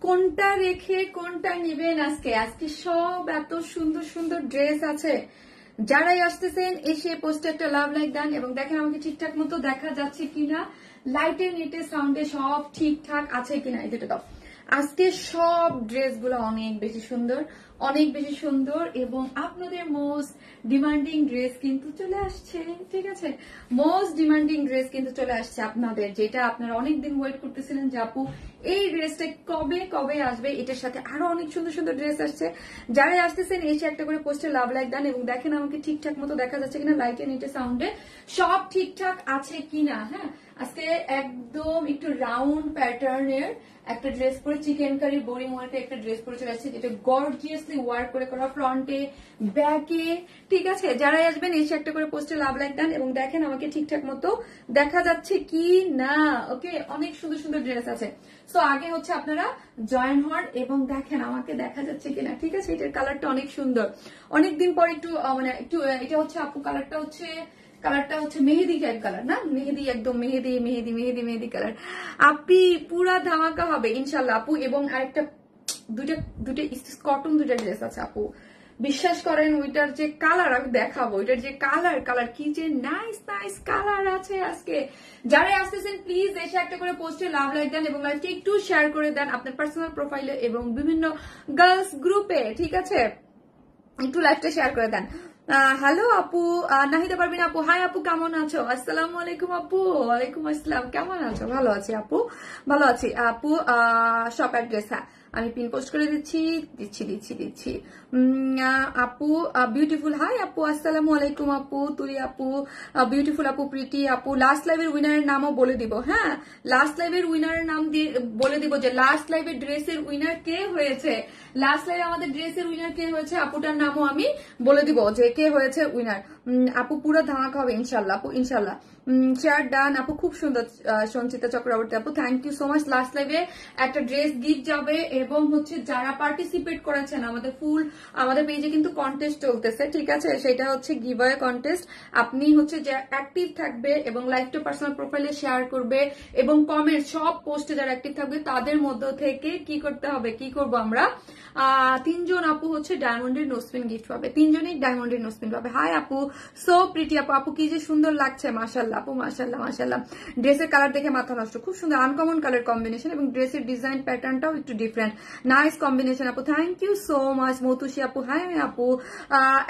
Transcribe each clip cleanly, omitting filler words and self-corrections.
কোনটা রেখে কোনটা নিবেন আজকে? আজকে সব এত সুন্দর সুন্দর ড্রেস আছে। যারাই আসতেছেন এসে পোস্টে একটা লাভ লাইক দেন এবং দেখেন আমাকে ঠিকঠাক মতো দেখা যাচ্ছে কিনা, লাইটে নেটে সাউন্ডে সব ঠিকঠাক আছে কিনা। এই দুটো দাও। আজকে সব ড্রেসগুলো অনেক বেশি সুন্দর, অনেক বেশি সুন্দর এবং আপনাদের মোস্ট ডিমান্ডিং ড্রেস কিন্তু চলে আসছে। ঠিক আছে, মোস্ট ডিমান্ডিং ড্রেস কিন্তু চলে আসছে আপনাদের, যেটা আপনারা অনেকদিন ওয়েট করতেছিলেন যে আপু এই ড্রেসটা কবে কবে আসবে। এটার সাথে আরো অনেক সুন্দর সুন্দর ড্রেস আসছে। যারাই আসতেছেন এসে একটা করে পোস্টে লাভ লাইক দেন এবং দেখেন আমাকে ঠিকঠাক মতো দেখা যাচ্ছে কিনা, লাইটে নিটে সাউন্ডে সব ঠিকঠাক আছে কিনা। হ্যাঁ, আজকে একদম একটু রাউন্ড প্যাটার্নের একটা ড্রেস পরে, চিকেন কারি বোরিং ওয়ার্কে একটা ড্রেস পরে চলে আসছে, যেটা গর্জিয়াসলি ওয়ার্ক করে করা, ফ্রন্টে ব্যাকে। ঠিক আছে, যারাই আসবেন এসে একটা করে পোস্টে লাভ লাইক দেন এবং দেখেন আমাকে ঠিকঠাক মতো দেখা যাচ্ছে কি না। ওকে, অনেক সুন্দর সুন্দর ড্রেস আছে। সো আগে হচ্ছে আপনারা জয়েন হন এবং দেখেন আমাকে দেখা যাচ্ছে কিনা। ঠিক আছে, এটার কালারটা অনেক সুন্দর, অনেকদিন পর একটু মানে একটু এটা হচ্ছে আপু কালারটা হচ্ছে মেহেদি টাইপ কালার, না মেহেদি, একদম মেহেদি মেহেদি মেহেদি মেহেদি কালার। আপি পুরা ধামাকা হবে ইনশাল্লাহ আপু। এবং আরেকটা দুইটা কটন দুইটা ড্রেস আছে আপু, বিশ্বাস করেন ওইটার যে কালার আমি দেখাবো, ওইটার যে কালার কি যে নাইস নাইস কালার আছে আজকে। যারাই আসতেছেন প্লিজ এসে একটা করে পোস্টে লাভ লাইক দেন এবং লাইভটা একটু শেয়ার করে দেন আপনার পার্সোনাল প্রোফাইলে এবং বিভিন্ন গার্লস গ্রুপে। ঠিক আছে, একটু লাইভটা শেয়ার করে দেন। হ্যালো আপু, নাহিদা পারবিন আপু, হাই আপু কেমন আছো? আসসালামু আলাইকুম আপু। ওয়ালাইকুম আসসালাম, কেমন আছো? ভালো আছি আপু, ভালো আছি আপু। শপ অ্যাড্রেস হ্যাঁ আমি পিন পোস্ট করে দিচ্ছি দিচ্ছি। আপু বিউটিফুল, হাই আপু, আসসালামু আলাইকুম আপু, তুই আপু বিউটিফুল আপু, প্রীতি আপু। লাস্ট লাইভের উইনারের নামও বলে দিব। হ্যাঁ, লাস্ট লাইভের উইনারের নাম দিয়ে বলে দিব যে লাস্ট লাইভের ড্রেসের উইনার কে হয়েছে। লাস্ট লাইভে আমাদের ড্রেসের উইনার কে হয়েছে আপুটার নামও আমি বলে দিব যে কে হয়েছে উইনার। আপু পুরো ধামাকা হবে ইনশাল্লাহ আপু, ইনশাল্লাহ। শেয়ার ডান আপু, খুব সুন্দর। সঞ্চিতা চক্রবর্তী আপু, thank you so much. Last লাইভে একটা ড্রেস গিফট যাবে এবং হচ্ছে যারা পার্টিসিপেট করেছেন আমাদের পেজে কিন্তু কন্টেস্ট চলতেছে। ঠিক আছে, সেটা হচ্ছে গিভঅ্যাওয়ে কন্টেস্ট। আপনি হচ্ছে যে অ্যাক্টিভ থাকবে এবং লাইভটা পার্সোনাল প্রোফাইলে শেয়ার করবে এবং কমেন্ট সব পোস্টে যারা অ্যাক্টিভ থাকবে তাদের মধ্য থেকে কি করতে হবে, কি করব আমরা, 3 জন আপু হচ্ছে ডায়মন্ডের নোসপিন গিফট পাবে, 3 জনই ডায়মন্ডের নোসপিন পাবে। হাই আপু, সো প্রিটি আপু, আপু কি যে সুন্দর লাগছে, মাশাআল্লাহ আপু, মাশাআল্লাহ মাশাআল্লাহ। ড্রেসের কালার দেখে মাথা নষ্ট, খুব সুন্দর আনকমন কালার কম্বিনেশন এবং ড্রেসের ডিজাইন প্যাটার্নটাও একটু ডিফারেন্ট, নাইস কম্বিনেশন আপু, থ্যাংক ইউ সো মাচ। মতুষি আপু, হাই আপু।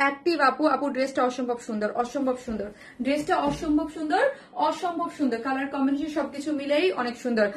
অ্যাক্টিভ আপু, আপু ড্রেসটা অসম্ভব সুন্দর, অসম্ভব সুন্দর, ড্রেসটা অসম্ভব সুন্দর, অসম্ভব সুন্দর, কালার কম্বিনেশন সবকিছু মিলেই অনেক সুন্দর।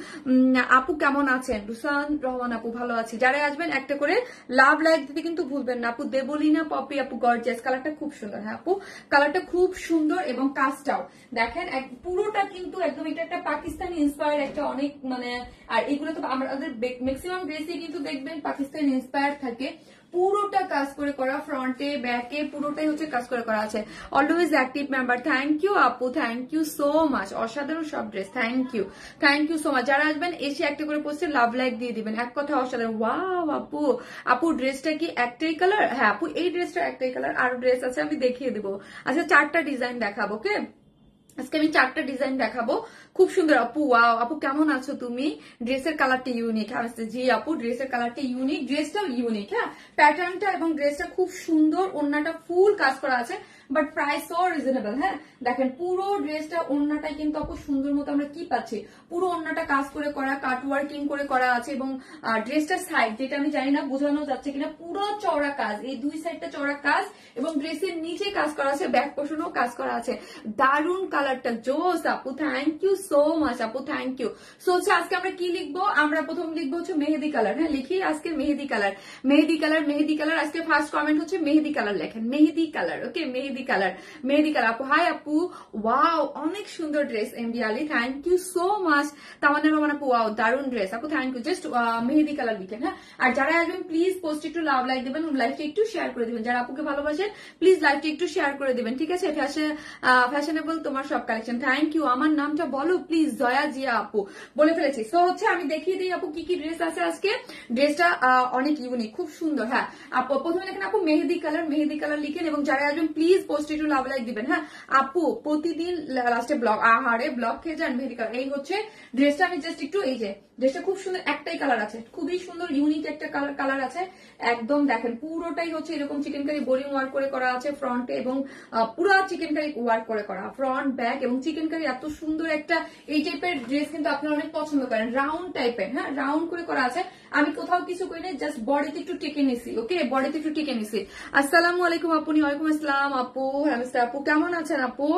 আপু কেমন আছেন? রুসান রহমান আপু, ভালো আছি। যারা আসবেন একটা করে লাভ লাইক দিতে কিন্তু ভুলবেন না আপু। দেবলিনা পপি আপু, গর্জিয়াস, কালারটা খুব সুন্দর। হ্যাঁ আপু, কালারটা খুব সুন্দর এবং কাজটাও দেখেন পুরোটা কিন্তু একদম এটা একটা পাকিস্তানি ইন্সপায়ার্ড একটা অনেক মানে, আর এগুলো তো আমাদের ম্যাক্সিমাম ড্রেসে কিন্তু দেখবেন পাকিস্তানি ইন্সপায়ার্ড থাকে। পুরোটা কাজ করে করা, ফ্রন্টে ব্যাকে পুরোটাই হচ্ছে কাজ করে করা আছে। Always active member, thank you আপু, থ্যাংক ইউ সো মাচ। অসাধারণ সব dress, thank you so much. যারা আসবেন এসে একটা করে পোস্টে লাভ লাইক দিয়ে দিবেন, এক কথা অসাধারণ। ওয়াও আপু, আপু ড্রেসটা কি একটাই কালার? হ্যাঁ আপু, এই ড্রেসটা একটাই কালার, আরো ড্রেস আছে আমি দেখিয়ে দিব। আচ্ছা 4টা ডিজাইন দেখাবো, ওকে আজকে আমি 4টা ডিজাইন দেখাবো, খুব সুন্দর আপু। ওয়াও আপু কেমন আছো তুমি? ড্রেসের কালারটা ইউনিক। জি আপু, ড্রেসের কালারটা ইউনিক, ড্রেসটাও ইউনিক। হ্যাঁ, প্যাটার্নটা এবং ড্রেসটা খুব সুন্দর, ওড়নাটা ফুল কাজ করা আছে, বাট প্রাইসও রিজনেবল। হ্যাঁ দেখেন পুরো ড্রেসটা, ওড়নাটাই কিন্তু আপু সুন্দর মতো আমরা কি পাচ্ছি, পুরো ওড়নাটা কাজ করে করা, কাট ওয়ার্কিং করে করা আছে এবং ড্রেসটার সাইড যেটা আমি জানি না বোঝানো যাচ্ছে কিনা, পুরো চওড়া কাজ, এই দুই সাইডটা চওড়া কাজ এবং ড্রেসের নিচে কাজ করা আছে, ব্যাক পোর্শনও কাজ করা আছে। দারুন কালারটা, জোস আপু, থ্যাংক ইউ সো মাচ আপু, থ্যাংক ইউ। সো হচ্ছে আজকে আমরা কি লিখবো, আমরা প্রথম লিখবো হচ্ছে মেহেদি কালার। হ্যাঁ লিখি আজকে mehndi colour, mehndi colour, mehndi colour. আজকে ফার্স্ট কমেন্ট হচ্ছে মেহেদি কালার লেখেন, mehndi colour. Okay, mehndi colour, mehndi colour আপু। হাই আপু, ওয়াও অনেক সুন্দর dress. MD Ali, thank you so much. Tamanna Rahman আপু, ওয়াও দারুন ড্রেস আপু, thank you. Just mehndi colour লিখেন। হ্যাঁ, আর যারা আসবেন প্লিজ পোস্ট একটু লাভ লাইক দেবেন, লাইভটা একটু শেয়ার করে দিবেন। যারা আপুকে ভালোবাসেন প্লিজ লাইভটা একটু শেয়ার করে দিবেন। ঠিক আছে, ফ্যাশনেবল তোমার সব কালেকশন, থ্যাংক ইউ। আমার নামটা বলো প্লিজ জয়া জিয়া আপু বলে ফেলেছি। সো হচ্ছে আমি দেখিয়ে দিই আপু কি কি ড্রেস আছে আজকে। ড্রেসটা অনেক ইউনিক, খুব সুন্দর। হ্যাঁ আপু, প্রথমে লেখেন আপু মেহেদি কালার লিখেন, এবং যারা আসবেন প্লিজ পোস্ট একটু লাভ লাইক দিবেন। হ্যাঁ আপু প্রতিদিন লাস্টে ব্লগ, আহারে ব্লগ খেয়ে যান মেহেদি কালার। এই হচ্ছে ড্রেসটা, আমি জাস্ট একটু, এই যে ড্রেসটা খুব সুন্দর, একটাই কালার আছে, খুবই সুন্দর ইউনিক একটা কালার আছে একদম। দেখেন পুরোটাই হচ্ছে এরকম চিকেন কারি বোরিং ওয়ার্ক করে করা আছে ফ্রন্টে, এবং পুরো চিকেন কারি ওয়ার্ক করে করা ফ্রন্ট ব্যাক, এবং চিকেন কারি এত সুন্দর একটা, এই টাইপের ড্রেস কিন্তু আপনারা অনেক পছন্দ করেন, রাউন্ড টাইপের। হ্যাঁ রাউন্ড করে করা আছে, আমি কোথাও কিছু করি না, জাস্ট বডিতে একটু টেকে নিছি। ওকে বডিতে একটু টেকে নিছি। আসসালামু আলাইকুম আপু। ওয়ালাইকুম আসসালাম আপু। হ্যাঁ আপু কেমন আছেন আপু?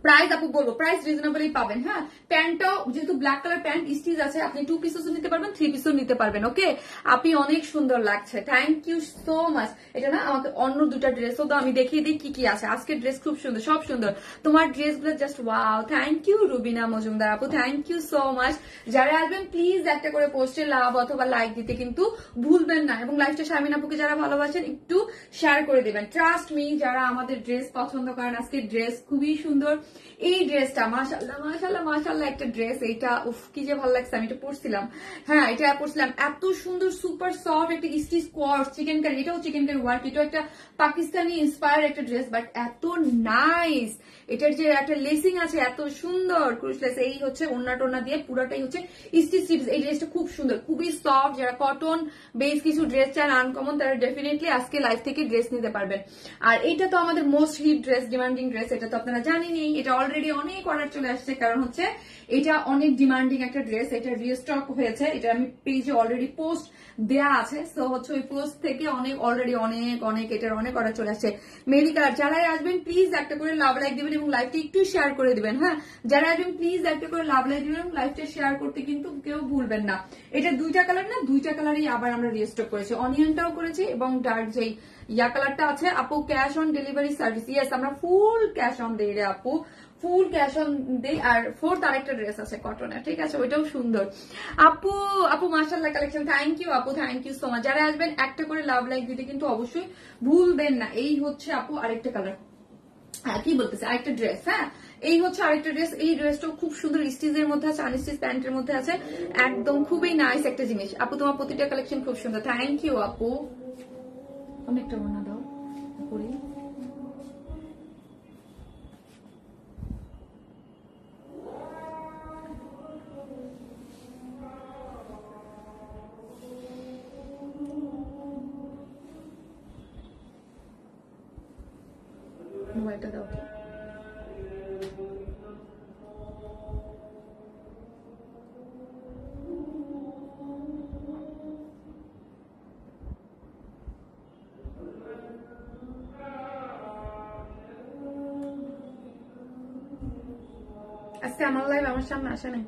প্রাইস আপু বলবো, প্রাইস রিজনেবলই পাবেন। হ্যাঁ প্যান্টটাও যেহেতু ব্ল্যাক কালার প্যান্ট স্টিচ আছে, আপনি 2 পিসও নিতে পারবেন, 3 পিসও নিতে পারবেন। ওকে আপনি অনেক সুন্দর লাগছে, থ্যাংক ইউ সো মাচ। এটা না আমাকে অন্য দুটা ড্রেসও দাও, আমি দেখিয়ে দিই কি কি আছে আজকের ড্রেস, খুব সুন্দর, সব সুন্দর তোমার ড্রেসগুলো, just wow. Thank you Rubina Majumdar আপু, থ্যাংক ইউ সো মাচ। যারা আসবেন প্লিজ একটা করে পোস্টে লাভ অথবা লাইক দিতে কিন্তু ভুলবেন না, এবং লাইভটা শারমিন আপুকে যারা ভালোবাসেন একটু শেয়ার করে দিবেন। ট্রাস্ট মি, যারা আমাদের ড্রেস পছন্দ করেন, আজকের ড্রেস খুবই সুন্দর। এই ড্রেসটা মাশাআল্লাহ মাশাআল্লাহ মাশাআল্লাহ একটা ড্রেস, এইটা উফ কি যে ভালো লাগছে, আমি এটা পরছিলাম। হ্যাঁ এটা পরছিলাম, এত সুন্দর সুপার সফট একটা স্টিচ কোয়ার্স চিকেন কারি, এটাও চিকেন কারি ওয়ার্ক, এটাও একটা পাকিস্তানি ইন্সপায়ার্ড একটা ড্রেস, বাট এত নাইস। এটার যে একটা লেসিং আছে এত সুন্দর ক্রুশ লেস, এই হচ্ছে ওন্না টোনা দিয়ে পুরাটাই হচ্ছে স্টিচ স্টিচ। এই ড্রেসটা খুব সুন্দর, খুবই সফট। যারা কটন বেস কিছু ড্রেস চান আনকমন, তারা ডেফিনেটলি আজকে লাইভ থেকে ড্রেস নিতে পারবেন। আর এটা তো আমাদের most hit dress, demanding dress, এটা তো আপনারা জানেনই। এটা অলরেডি অনেক অর্ডার চলে আসছে, কারণ হচ্ছে এটা অনেক ডিমান্ডিং একটা ড্রেস, এটা রিস্টক হয়েছে, এটা আমি পেজে অলরেডি পোস্ট দেয়া আছে। সো হচ্ছে ওই পোস্ট থেকে অলরেডি অনেক এটার অনেক অর্ডার চলে আসছে। মেরি কালার, যারাই আসবেন প্লিজ একটা করে লাভ লাইক দিবেন এবং লাইভটা একটু শেয়ার করে দিবেন। হ্যাঁ যারা আসবেন প্লিজ একটা করে লাভ লাইক দিবেন এবং লাইভটা শেয়ার করতে কিন্তু কেউ ভুলবেন না। এটা দুইটা কালার না, দুইটা কালারই আবার আমরা রিস্টক করেছি, অনিয়নটাও করেছি এবং ডার্ক যেই ইয়া কালারটা আছে। আপু cash on delivery service, yes আমরা ফুল ক্যাশ অন দিই রে আপু, ফুল ক্যাশ অন দেই। আর ফোর্থ আরেকটা ড্রেস আছে কটনের, ঠিক আছে ওইটাও সুন্দর। আপু মাশাআল্লাহ কালেকশন, থ্যাংক ইউ আপু, থ্যাংক ইউ সো মাচ। যারা আসবেন একটা করে লাভ লাইক দিতে কিন্তু অবশ্যই ভুলবেন না। এই হচ্ছে আপু আরেকটা কালার, হ্যাঁ কি বলতেছে, আরেকটা ড্রেস। হ্যাঁ এই হচ্ছে আরেকটা ড্রেস, এই ড্রেসটাও খুব সুন্দর, স্টিচের মধ্যে আছে, আনস্টিচ প্যান্টের মধ্যে আছে, একদম খুবই নাইস একটা জিনিস। আপু তোমার প্রতিটা কালেকশন খুব সুন্দর, থ্যাংক ইউ আপু। অনেকটা মনে দাও করি। মোবাইলটা দাও। আজকে আমার লাইভ আমার সামনে আসে নাই।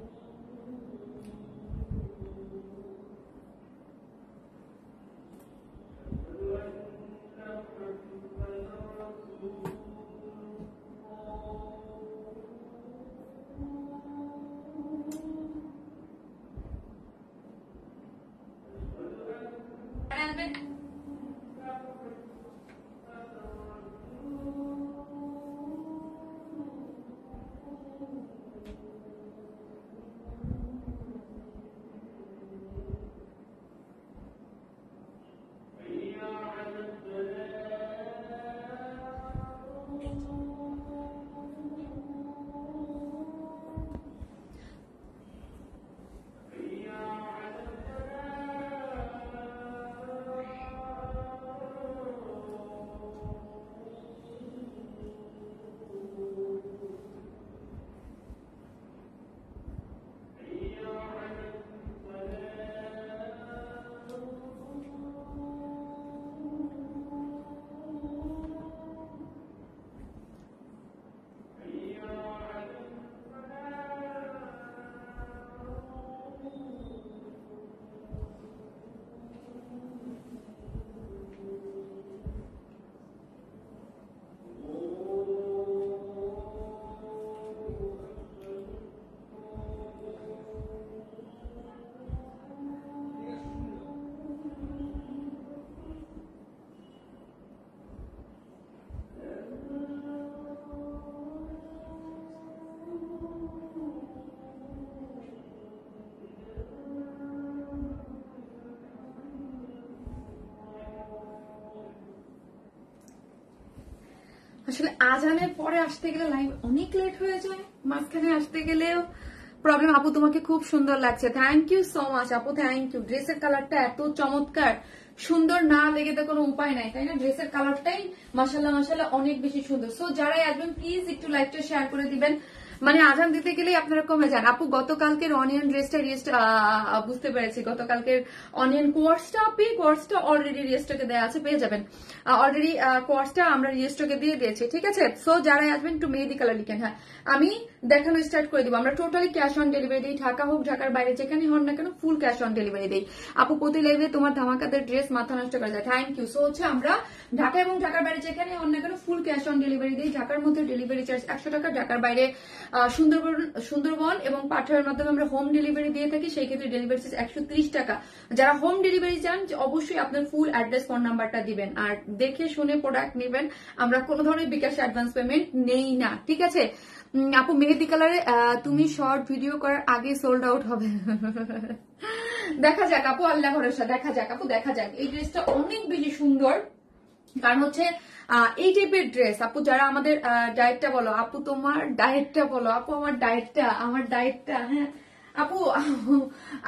আসলে আজানের পরে আসতে গেলে লাইভ অনেক লেট হয়ে যায়, মাঝখানে আসতে গেলেও প্রবলেম। আপু তোমাকে খুব সুন্দর লাগছে, থ্যাংক ইউ সো মাচ আপু, থ্যাংক ইউ। ড্রেসের কালারটা এত চমৎকার, সুন্দর না লেগে তো কোনো উপায় নাই, তাই না? ড্রেসের কালারটাই মাশাআল্লাহ মাশাআল্লাহ অনেক বেশি সুন্দর। সো যারাই আসবেন প্লিজ একটু লাইভটা শেয়ার করে দিবেন, মানে আজান দিতে গেলেই আপনারা কমে যান। আপু গতকালকের অনিয়ন ড্রেসটা বুঝতে পেরেছি, গতকালকের অনিয়ন কোয়ার্সটা অলরেডি রিস্টকে দেওয়া আছে, পেয়ে যাবেন অলরেডি। কোয়ার্সটা আমরা রিস্টকে দিয়ে দিয়েছি, ঠিক আছে? সো যারাই আসবেন একটু মেহেদি কালার লিখেন। হ্যাঁ, আমি দেখানো স্টার্ট করে দিব। আমরা টোটালি ক্যাশ অন ডেলিভারি দিই, ঢাকা হোক ঢাকার বাইরে যেখানে হন না কেন ফুল ক্যাশ অন ডেলিভারি দিই। আপু প্রতি লাইভে তোমার ধামাকাদের ড্রেস মাথা নষ্ট করা যায়, থ্যাংক ইউ। সো হচ্ছে আমরা ঢাকা এবং ঢাকার বাইরে যেখানে হন না কেন ফুল ক্যাশ অন ডেলিভারি দিই। ঢাকার মধ্যে ডেলিভারি চার্জ 100 টাকা, ঢাকার বাইরে সুন্দরবন এবং পাঠানোর মাধ্যমে আমরা হোম ডেলিভারি দিয়ে থাকি, সেই ক্ষেত্রে ডেলিভারি চার্জ 130 টাকা। যারা হোম ডেলিভারি চান অবশ্যই আপনার ফুল অ্যাড্রেস ফোন নাম্বারটা দিবেন, আর দেখে শুনে প্রোডাক্ট নেবেন। আমরা কোনো ধরনের বিকাশ অ্যাডভান্স পেমেন্ট নেই না, ঠিক আছে? আপু মেহেদি কালারে তুমি শর্ট ভিডিও করার আগে সোল্ড আউট হবে। দেখা যাক আপু, আল্লাহ ভরসা, দেখা যাক আপু, দেখা যাক। এই ড্রেসটা অনেক বেশি সুন্দর, কারণ হচ্ছে এই টাইপের ড্রেস। আপু যারা আমাদের ডায়েটটা বলো, আপু তোমার ডায়েটটা বলো, আপু আমার ডায়েটটা। হ্যাঁ আপু,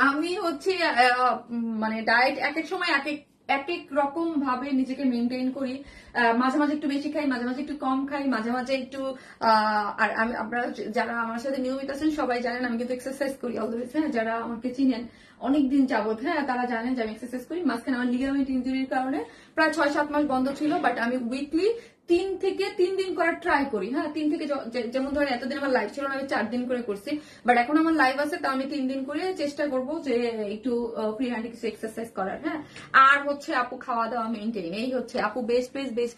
আমি হচ্ছে মানে ডায়েট এক এক সময় এক এক রকম ভাবে নিজেকে মেনটেন করি। মাঝে মাঝে একটু বেশি খাই, মাঝে মাঝে একটু কম খাই, মাঝে মাঝে একটু আর আমি, আপনারা যারা আমার সাথে নিয়মিত আছেন সবাই জানেন আমি কিন্তু এক্সারসাইজ করি অলওয়েজ। হ্যাঁ, যারা আমাকে চিনেন অনেকদিন যাবত, হ্যাঁ তারা জানেন যে আমি এক্সারসাইজ করি। মাঝখানে আমার লিগামেন্ট ইনজুরির কারণে প্রায় 6-7 মাস বন্ধ ছিল, বাট আমি উইকলি 3 দিন করার ট্রাই করি। হ্যাঁ, 3 থেকে, যেমন ধরেন এতদিন আমার লাইভ ছিল না, আমি 4 দিন করে করছি, বাট এখন আমার লাইভ আছে তো আমি 3 দিন করে চেষ্টা করব যে একটু ফ্রি হ্যান্ডে কিছু এক্সারসাইজ করার। হ্যাঁ, আর হচ্ছে আপু খাওয়া দাওয়া মেনটেন, এই হচ্ছে আপু best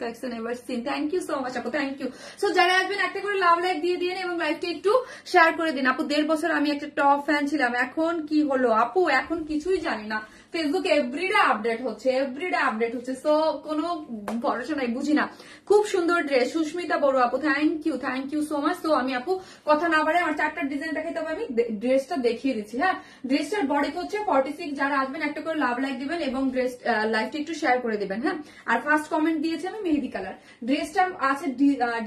collection ever seen, thank you so much আপু, থ্যাংক ইউ। সো যারা আসবেন একটা করে লাভ লাইক দিয়ে দিন এবং লাইভটা একটু শেয়ার করে দিন। আপু 1.5 বছর আমি একটা টপ ফ্যান ছিলাম, এখন কি হলো আপু? এখন কিছুই জানি না, ফেসবুক এভরিডে আপডেট হচ্ছে, সো কোনো ভরসা নাই, বুঝি না। খুব সুন্দর ড্রেস, সুস্মিতা বড় আপু, থ্যাংক ইউ সো মাচ। তো আমি আপু কথা না বাড়ে আমার 4টা ডিজাইন দেখাইতে হবে, আমি ড্রেসটা দেখিয়ে দিচ্ছি। হ্যাঁ, ড্রেসটার বডি হচ্ছে 46। যারা আসবেন একটা করে লাভ লাইক দিবেন এবং ড্রেস লাইভটা একটু শেয়ার করে দিবেন। হ্যাঁ, আর ফার্স্ট কমেন্ট দিয়েছে আমি মেহেদি কালার। ড্রেসটা আছে,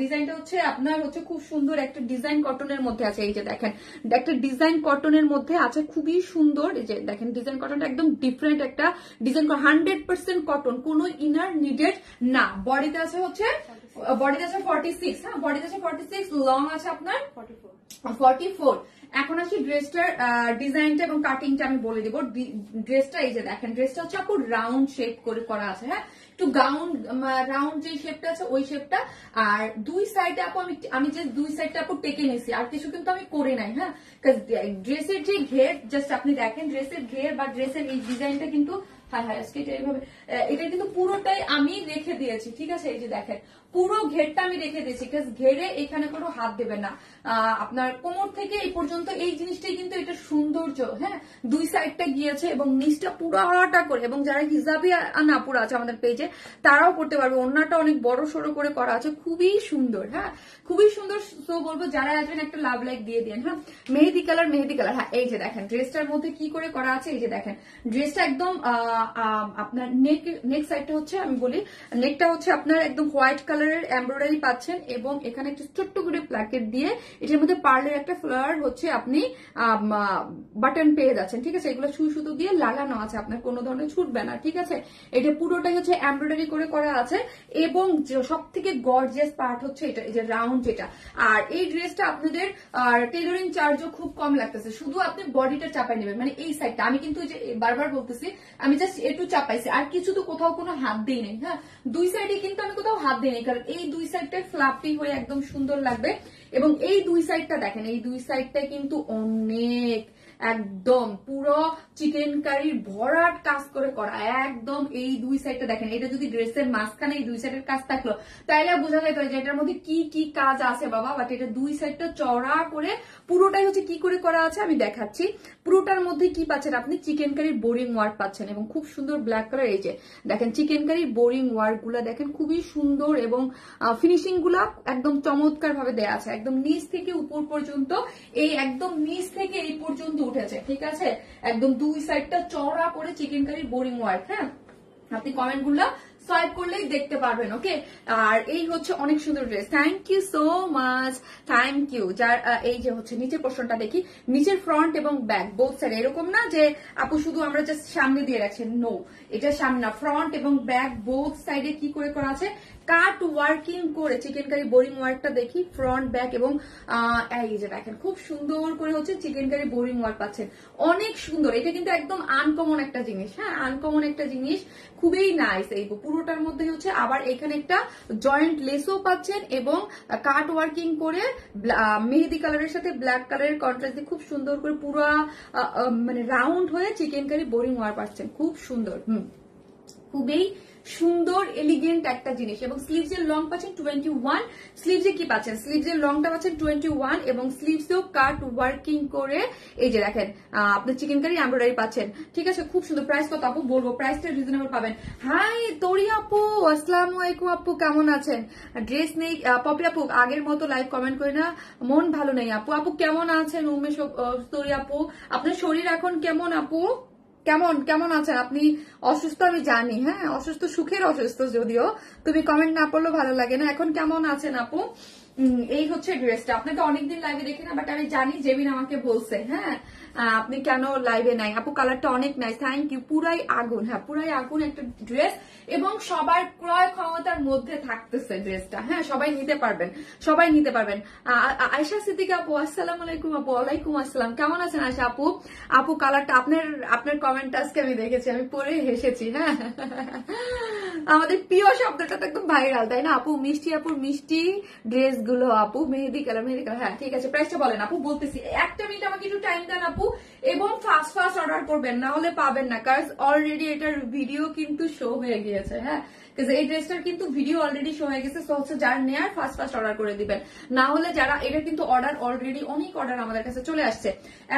ডিজাইনটা হচ্ছে আপনার হচ্ছে খুব সুন্দর একটা ডিজাইন কটনের মধ্যে আছে। এই যে দেখেন, একটা ডিজাইন কটনের মধ্যে আছে, খুবই সুন্দর। এই যে দেখেন ডিজাইন কটনটা একদম ডিফারেন্ট একটা ডিজাইন, 100% কটন, কোনো ইনার নিডেড না। বডিতে আছে হচ্ছে 46। হ্যাঁ, বডিতে আছে 46, লং আছে আপনার 44। এখন আসি ড্রেসটার ডিজাইনটা এবং কাটিংটা আমি বলে দিব। ড্রেসটা এই যে দেখেন, ড্রেসটা হচ্ছে আপু রাউন্ড শেপ করে করা আছে। হ্যাঁ, একটু রাউন্ড যে শেপটা আছে ওই শেপটা, আর দুই সাইডে আপু আমি যে দুই সাইডটা আপু টেকে নিছি, আর কিছু কিন্তু আমি করে নাই। হ্যাঁ, ড্রেসের যে ঘের জাস্ট আপনি দেখেন, ড্রেসের ঘের বা ড্রেসের এই ডিজাইনটা কিন্তু এটা কিন্তু পুরোটাই আমি রেখে দিয়েছি, ঠিক আছে? এই যে দেখেন পুরো ঘেরটা আমি রেখে দিয়েছি, ঘেরে এখানে কোনো হাত দেবেন না। আপনার কোমর থেকে এই পর্যন্ত এই জিনিসটাই কিন্তু এটা সৌন্দর্য। হ্যাঁ, দুই সাইডটা গিয়েছে এবং নিচটা পুরোটা করে, এবং যারা হিজাবি আপুরা আছে আমাদের পেজে তারাও করতে পারবে। ওড়নাটা অনেক বড় সড়ো করে করা আছে, খুবই সুন্দর। হ্যাঁ, খুবই সুন্দর। তো বলবো যারা আসবেন একটা লাভ লাইক দিয়ে দিন। হ্যাঁ, মেহেদি কালার। হ্যাঁ, এই যে দেখেন ড্রেসটার মধ্যে কি করে করা আছে। এই যে দেখেন ড্রেসটা একদম আপনার নেক সাইডটা হচ্ছে, আমি বলি নেকটা হচ্ছে আপনার একদম হোয়াইট কালারের এমব্রয়ডারি পাচ্ছেন, এবং এখানে একটা ছোট্ট করে প্ল্যাকেট দিয়ে এটার মধ্যে পার্লের একটা ফ্লাওয়ার হচ্ছে আপনি বাটন পেয়ে যাচ্ছেন, ঠিক আছে? এগুলো সুই সুতো দিয়ে লাগানো আছে, আপনার কোনো ধরনের ছুটবে না, ঠিক আছে? এটা পুরোটাই হচ্ছে এমব্রয়ডারি করে করা আছে, এবং সব থেকে গর্জিয়াস পার্ট হচ্ছে এটা, এই যে রাউন্ড যেটা। আর এই ড্রেসটা আপনাদের টেইলরিং চার্জও খুব কম লাগতেছে, শুধু আপনি বডিটা চাপাই নেবেন, মানে এই সাইডটা। আমি কিন্তু বারবার বলতেছি, আমি জাস্ট একটু চাপাইছি, আর কিছু তো কোথাও কোনো হাত দিই নেই। হ্যাঁ, দুই সাইডে কিন্তু আমি কোথাও হাত দিই নেই, কারণ এই দুই সাইডটা ফ্লাফি হয়ে একদম সুন্দর লাগবে। এবং এই দুই সাইডটা দেখেন, এই দুই সাইডটা কিন্তু অনেক একদম পুরো চিকেন কারির ভরাট কাজ করে করা, একদম এই দুই সাইডটা দেখেন। এটা যদি ড্রেসের মাঝখানে এই দুই সাইডের কাজ থাকলো তাইলে বোঝা যেত যে এটার মধ্যে কি কি কাজ আছে বাবা, বাট এটা দুই সাইডটা চড়া করে পুরোটাই হচ্ছে কি করে করা আছে আমি দেখাচ্ছি। পুরোটার মধ্যে কি পাচ্ছেন আপনি, চিকেন কারির বোরিং ওয়ার্ক পাচ্ছেন, এবং খুব সুন্দর ব্ল্যাক কালার। এই যে দেখেন চিকেন কারির বোরিং ওয়ার্ক গুলা দেখেন, খুবই সুন্দর, এবং ফিনিশিং গুলা একদম চমৎকার ভাবে দেয়া আছে, একদম নিচ থেকে উপর পর্যন্ত, এই একদম নিচ থেকে এই পর্যন্ত উঠেছে, ঠিক আছে? একদম দুই সাইডটা চড়া করে চিকেন কারির বোরিং ওয়ার্ক। হ্যাঁ, আপনি কমেন্ট গুলা সোয়াইপ করলেই দেখতে পারবেন। ওকে, আর এই হচ্ছে অনেক সুন্দর dress. Thank you so much, thank you. যার এই যে হচ্ছে নিচের পোর্শনটা দেখি, নিচের ফ্রন্ট এবং ব্যাক বোথ সাইড এরকম না যে আপু শুধু আমরা জাস্ট সামনে দিয়ে রাখছেন, নো, এটা সামনে না, ফ্রন্ট এবং ব্যাক বোথ সাইডে কি করে করা আছে, কাট ওয়ার্কিং করে চিকেন কারি বোরিং ওয়ার্কটা দেখি, ফ্রন্ট ব্যাক এবং এই যে দেখেন খুব সুন্দর করে হচ্ছে চিকেন কারি বোরিং ওয়ার্ক পাচ্ছেন, অনেক সুন্দর। এটা কিন্তু একদম আনকমন একটা জিনিস, হ্যাঁ আনকমন একটা জিনিস, খুবই নাইস। এই পুরোটার মধ্যে হচ্ছে আবার এখানে একটা জয়েন্ট লেসও পাচ্ছেন এবং কাট ওয়ার্কিং করে মেহেদি কালারের সাথে ব্ল্যাক কালারের কন্ট্রাস্ট দিয়ে খুব সুন্দর করে পুরো মানে রাউন্ড হয়ে চিকেন কারি বোরিং ওয়ার্ক পাচ্ছেন, খুব সুন্দর। খুবই সুন্দর এলিগেন্ট একটা জিনিস। এবং স্লিভস এর লং পাচ্ছেন 21, স্লিভসে কি পাচ্ছেন, স্লিভস এর লংটা পাচ্ছেন 21 এবং স্লিভসেও কাট ওয়ার্কিং করে এই যে দেখেন আপনি চিকেন কারি এমব্রয়ডারি পাচ্ছেন, ঠিক আছে, খুব সুন্দর। প্রাইস কত আপু বলবো, প্রাইসটা রিজনেবল পাবেন। হাই তরি আপু, আসসালামু আলাইকুম আপু, কেমন আছেন? ড্রেস নেই পপি আপু, আগের মতো লাইভ কমেন্ট করে না, মন ভালো নেই আপু। আপু কেমন আছেন? উমেশ তরি আপু, আপনার শরীর এখন কেমন আপু? কেমন কেমন আছেন আপনি? অসুস্থ আমি জানি, হ্যাঁ অসুস্থ, সুখের অসুস্থ, যদিও তুমি কমেন্ট না করলেও ভালো লাগে না। এখন কেমন আছেন আপু? এই হচ্ছে ড্রেসটা, আপনাকে অনেকদিন লাইভে দেখি না, বাট আমি জানি জেবিন আমাকে বলছে, হ্যাঁ আপনি কেন লাইভে নাই আপু, কালারটা অনেক নাইস, থ্যাংক ইউ। পুরাই আগুন, হ্যাঁ পুরাই আগুন একটা ড্রেস এবং সবার ক্রয় ক্ষমতার মধ্যে থাকতেছে ড্রেসটা, হ্যাঁ সবাই নিতে পারবেন, সবাই নিতে পারবেন। আয়শা সিদ্দিকা আপু, আসসালামু আলাইকুম আপু। ওয়ালাইকুম আসসালাম, কেমন আছেন আয়শা আপু? আপু কালারটা আপনার কমেন্ট আজকে আমি দেখেছি, আমি পরে হেসেছি, হ্যাঁ আমাদের প্রিয় শব্দটা তো একদম ভাইরাল, তাই না আপু? মিষ্টি আপুর মিষ্টি ড্রেস গুলো আপু, মেহেদি কালার, মেহেদি কালার, হ্যাঁ ঠিক আছে। প্রাইসটা বলেন আপু, বলতেছি, একটা মিনিট আমাকে একটু টাইম দেন আপু, এবং ফাস্ট ফাস্ট অর্ডার করবেন, না হলে পাবেন না, কারণ অলরেডি এটার ভিডিও কিন্তু শো হয়ে গিয়েছে, হ্যাঁ এই ড্রেসটার কিন্তু ভিডিও অলরেডি শো হয়ে গেছে। সো হচ্ছে যার নেয়ার ফাস্ট ফাস্ট অর্ডার করে দিবেন, না হলে যারা এটা কিন্তু অর্ডার অলরেডি অনেক অর্ডার আমাদের কাছে চলে আসছে।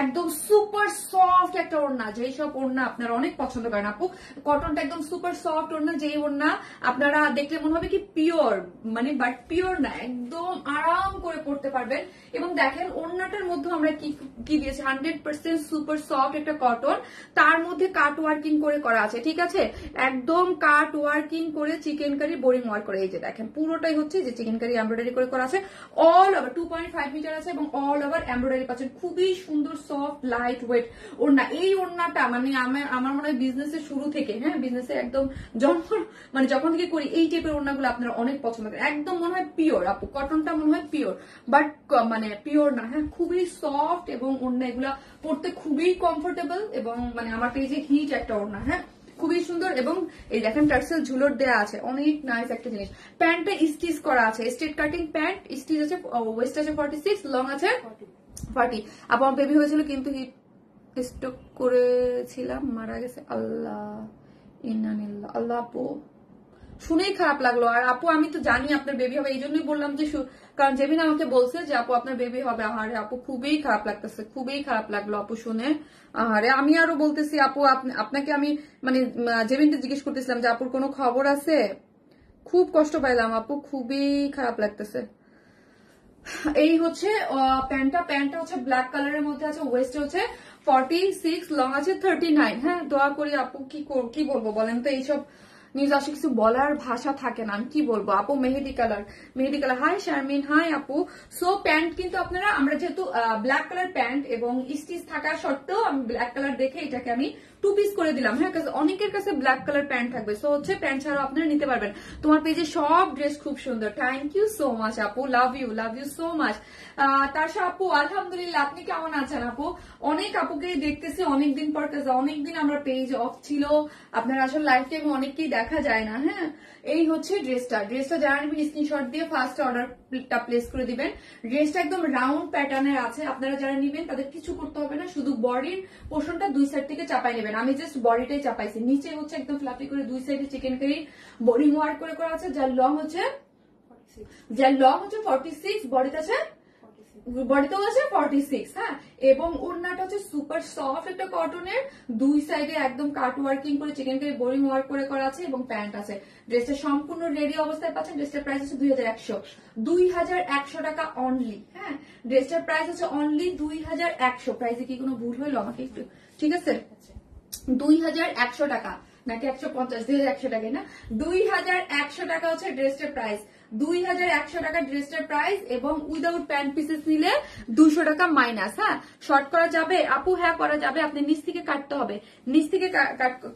একদম সুপার সফট একটা ওড়না, যেই সব ওড়না আপনারা অনেক পছন্দ করেন আপু, কটনটা একদম সুপার সফট ওড়না, যেই ওড়না আপনারা দেখলে মনে হবে কি পিওর, মানে বাট পিওর না, একদম আরাম করে পড়তে পারবেন। এবং দেখেন ওড়নাটার মধ্যে আমরা কি দিয়েছি, 100% সুপার সফট একটা কটন, তার মধ্যে কাট ওয়ার্কিং করে করা আছে, ঠিক আছে, একদম কাট ওয়ার্কিং করে চিকেন কারি বোরিং ওয়ার্ক করে, এই যে দেখেন পুরোটাই হচ্ছে যে চিকেন কারি এমব্রয়ডারি করে করা আছে, অল ওভার 2.5 মিটার আছে এবং অল ওভার এমব্রয়ডারি পাচ্ছেন, খুবই সুন্দর সফট লাইট ওয়েট ওড়না। এই ওড়নাটা মানে আমার মনে হয় বিজনেসের শুরু থেকে, হ্যাঁ বিজনেসের একদম যখন থেকে করি, এই টাইপের ওড়নাগুলো আপনারা অনেক পছন্দ করেন, একদম মনে হয় পিওর আপু, কটনটা মনে হয় পিওর, বাট মানে পিওর না, হ্যাঁ খুবই সফট এবং ওড়না এগুলা পড়তে খুবই কমফোর্টেবল এবং মানে আমার পেজে হিট একটা ওড়না, হ্যাঁ খুবই সুন্দর। এবং এই দেখেন টার্সেল ঝুলোর দেয়া আছে, অনেক নাইস একটা জিনিস। প্যান্টটা স্টিচ করা আছে, স্ট্রেট কাটিং প্যান্ট, স্টিচ আছে, ওয়েস্ট আছে 46, লং আছে 40। আমার বেবি হয়েছিল কিন্তু হিট স্ট্রোক করেছিলাম, মারা গেছে, আল্লাহ ইন্নানিল্লাহ। আল্লাহ আপু শুনেই খারাপ লাগলো। আর আপু আমি তো জানি আপনার বেবি হবে, এই জন্যই বললাম যে, কারণ জেবিন আমাকে বলছে যে আপু আপনার বেবি হবে। আহারে আপু খুবই খারাপ লাগতেছে, খুবই খারাপ লাগলো আপু শুনে। আহারে আমি আরো বলতেছি আপু, আপনাকে আমি মানে জেবিনকে জিজ্ঞেস করতেছিলাম যে আপুর কোনো খবর আছে, খুব কষ্ট পাইলাম আপু, খুবই খারাপ লাগতেছে। এই হচ্ছে প্যান্টটা হচ্ছে ব্ল্যাক কালারের মধ্যে আছে, ওয়েস্ট হচ্ছে 46, লং আছে 39। হ্যাঁ দোয়া করি আপু, কি বলবো বলেন তো, এইসব নিউজ আসে কিছু বলার ভাষা থাকে না, আমি কি বলবো আপু। মেহেদি কালার, হাই শারমিন, হাই আপু। সো প্যান্ট কিন্তু আপনারা, আমরা যেহেতু ব্ল্যাক কালার প্যান্ট এবং স্টিচ থাকা সত্ত্বেও আমি ব্ল্যাক কালার দেখে এটাকে আমি 2 পিস করে দিলাম, হ্যাঁ অনেকের কাছে ব্ল্যাক কালার প্যান্ট থাকবে, সো হচ্ছে প্যান্ট ছাড়াও আপনারা নিতে পারবেন। তোমার পেজে সব ড্রেস খুব সুন্দর, থ্যাংক ইউ সো মাচ আপু, লাভ ইউ সো মাচ। তারপর আপু আলহামদুলিল্লাহ, আপনি কেমন আছেন আপু? অনেক আপুকেই দেখতেছি অনেকদিন পর, অনেকদিন আমরা পেজ অফ ছিল, আপনার আসলে লাইফ টাইমে অনেককেই দেখা যায় না, হ্যাঁ। এই হচ্ছে ড্রেসটা যারা নেবেন স্ক্রিনশট দিয়ে ফার্স্ট অর্ডারটা প্লেস করে দিবেন। ড্রেসটা একদম রাউন্ড প্যাটার্নের আছে, আপনারা যারা নেবেন তাদের কিছু করতে হবে না, শুধু বডির পোর্শনটা দুই সাইড থেকে চাপাই নেবেন। আমি জাস্ট বডিটাই চাপাইছি, নিচে হচ্ছে একদম ফ্লাফি করে দুই সাইডে চিকেন কারি বোরিং ওয়ার্ক করে করা আছে, যার লং হচ্ছে 46, বডিতেও আছে 46, হ্যাঁ। এবং ওড়নাটা হচ্ছে সুপার সফট একটা কটনের, দুই সাইডে একদম কাট ওয়ার্কিং করে চিকেন কারি বোরিং ওয়ার্ক করে করা আছে এবং প্যান্ট আছে। ড্রেসটা সম্পূর্ণ রেডি অবস্থায় পাচ্ছেন। ড্রেসটার প্রাইস হচ্ছে 2100 টাকা অনলি, হ্যাঁ ড্রেসটার প্রাইস হচ্ছে অনলি 2100। প্রাইসে কি কোনো ভুল হইলো আমাকে একটু, ঠিক আছে, 2100 টাকা। নাকি 150, 2100 টাকায় না, 2100 টাকা হচ্ছে ড্রেসটার প্রাইস। 2100 টাকা ড্রেসটার প্রাইস, এবং উইদাউট প্যান্ট পিসেস নিলে 200 টাকা মাইনাস। হ্যাঁ, শর্ট করা যাবে আপু? হ্যাঁ করা যাবে, আপনি নিচ থেকে কাটতে হবে, নিচ থেকে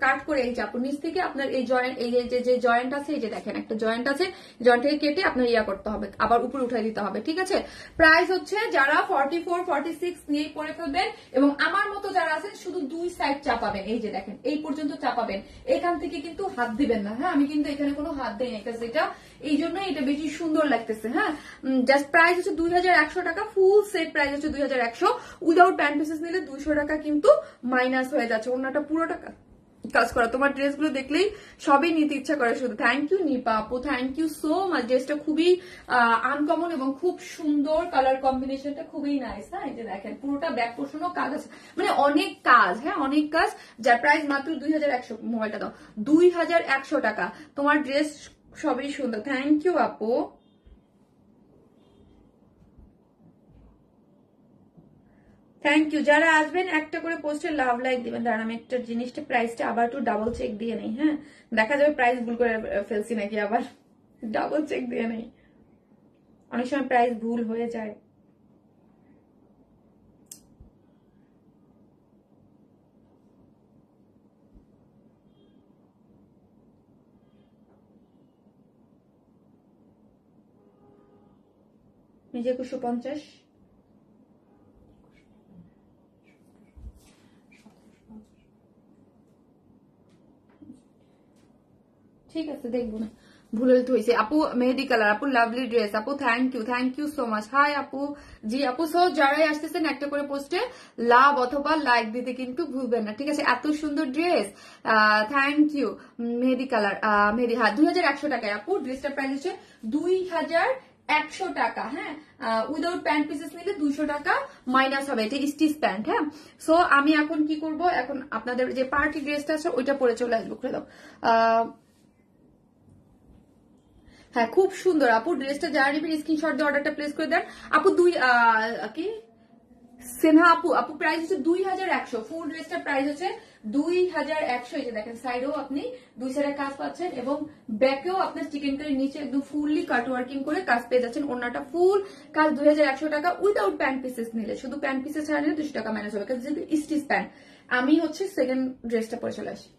কাট করে, এই যে আপু নিচ থেকে আপনার এই জয়েন্ট, এই যে জয়েন্ট আছে, এই যে দেখেন একটা জয়েন্ট আছে, জয়েন্ট থেকে কেটে আপনার ইয়া করতে হবে, আবার উপরে উঠাই দিতে হবে, ঠিক আছে? প্রাইস হচ্ছে যারা 44, 46 নিয়ে পরে ফেলবেন, এবং আমার মতো যারা আছেন শুধু 2 সাইড চাপাবেন, এই যে দেখেন এই পর্যন্ত চাপাবেন, এখান থেকে কিন্তু হাত দিবেন না। হ্যাঁ, আমি কিন্তু এখানে কোনো হাত দেই না, এটা এই জন্য এটা বেশি সুন্দর লাগতেছে। হ্যাঁ, জাস্ট প্রাইস হচ্ছে 2100 টাকা, ফুল সেট প্রাইস হচ্ছে 2100, উইদাউট প্যান্ট পিসেস নিলে 200 টাকা কিন্তু মাইনাস হয়ে যাচ্ছে। অন্যটা পুরো টাকা কাজ করা। তোমার ড্রেসগুলো দেখলেই সবই নিতে ইচ্ছা করে শুধু। থ্যাংক ইউ নিপা আপু, থ্যাংক ইউ সো মাচ। ড্রেসটা খুবই আনকমন এবং খুব সুন্দর, কালার কম্বিনেশনটা খুবই নাইস। হ্যাঁ, এই যে দেখেন পুরোটা ব্যাক পোর্শনও কাজ আছে, মানে অনেক কাজ। হ্যাঁ, অনেক কাজ, যার প্রাইস মাত্র 2100। মোবাইলটা দাও, 2100 টাকা। তোমার ড্রেস সবই সুন্দর। থ্যাংক ইউ আপু। Thank you. যারা আসবেন একটা করে পোস্টে লাভ লাইক দিবেন। দাঁড়ান আমি একটা জিনিসটা প্রাইসটা আবার একটু ডাবল চেক দিয়ে নেই। হ্যাঁ, দেখা যাবে প্রাইস ভুল করে ফেলছি নাকি, আবার ডাবল চেক দিয়ে নেই, অনেক সময় প্রাইস ভুল হয়ে যায়। নিজে 2150, ঠিক আছে দেখবো না, ভুল হইতে হয়েছে। আপু মেহেদি কালার, আপু লাভলি ড্রেস, আপু thank you so much. Hi আপু, জি আপু। সো যারাই আসতেছেন একটা করে পোস্টে লাভ অথবা লাইক দিতে কিন্তু ভুলবেন না, ঠিক আছে? এত সুন্দর dress, thank you. Mehndi colour, mehndi, হ্যাঁ 2100 টাকায় আপু। ড্রেসটার প্রাইস হচ্ছে 2100 টাকা। হ্যাঁ, উইদাউট প্যান্ট পিসেস নিলে 200 টাকা মাইনাস হবে, এটা স্টিচ প্যান্ট। হ্যাঁ, সো আমি এখন কি করব, এখন আপনাদের যে পার্টি ড্রেসটা আছে ওইটা পরে চলে আসবো, খুলে দাও। হ্যাঁ, খুব সুন্দর আপু ড্রেসটা, যারা নেবেন স্ক্রিনশট দিয়ে অর্ডারটা প্লেস করে দেন আপু। কি সেনহা আপু, আপু প্রাইস হচ্ছে 2100, ফুল ড্রেসটার প্রাইস হচ্ছে 2100। এই যে দেখেন সাইডেও আপনি 2 সাইডের কাজ পাচ্ছেন, এবং ব্যাকেও আপনার চিকেন কারির নিচে একদম ফুললি কাট ওয়ার্কিং করে কাজ পেয়ে যাচ্ছেন। ওনাটা ফুল কাজ 2100 টাকা, উইদাউট প্যান্ট পিসেস নিলে, শুধু প্যান্ট পিসেস ছাড়া নিলে 200 টাকা মাইনাস হবে, কারণ যেহেতু স্টিচ প্যান্ট। আমি হচ্ছে সেকেন্ড ড্রেসটা পরে চলে আসি।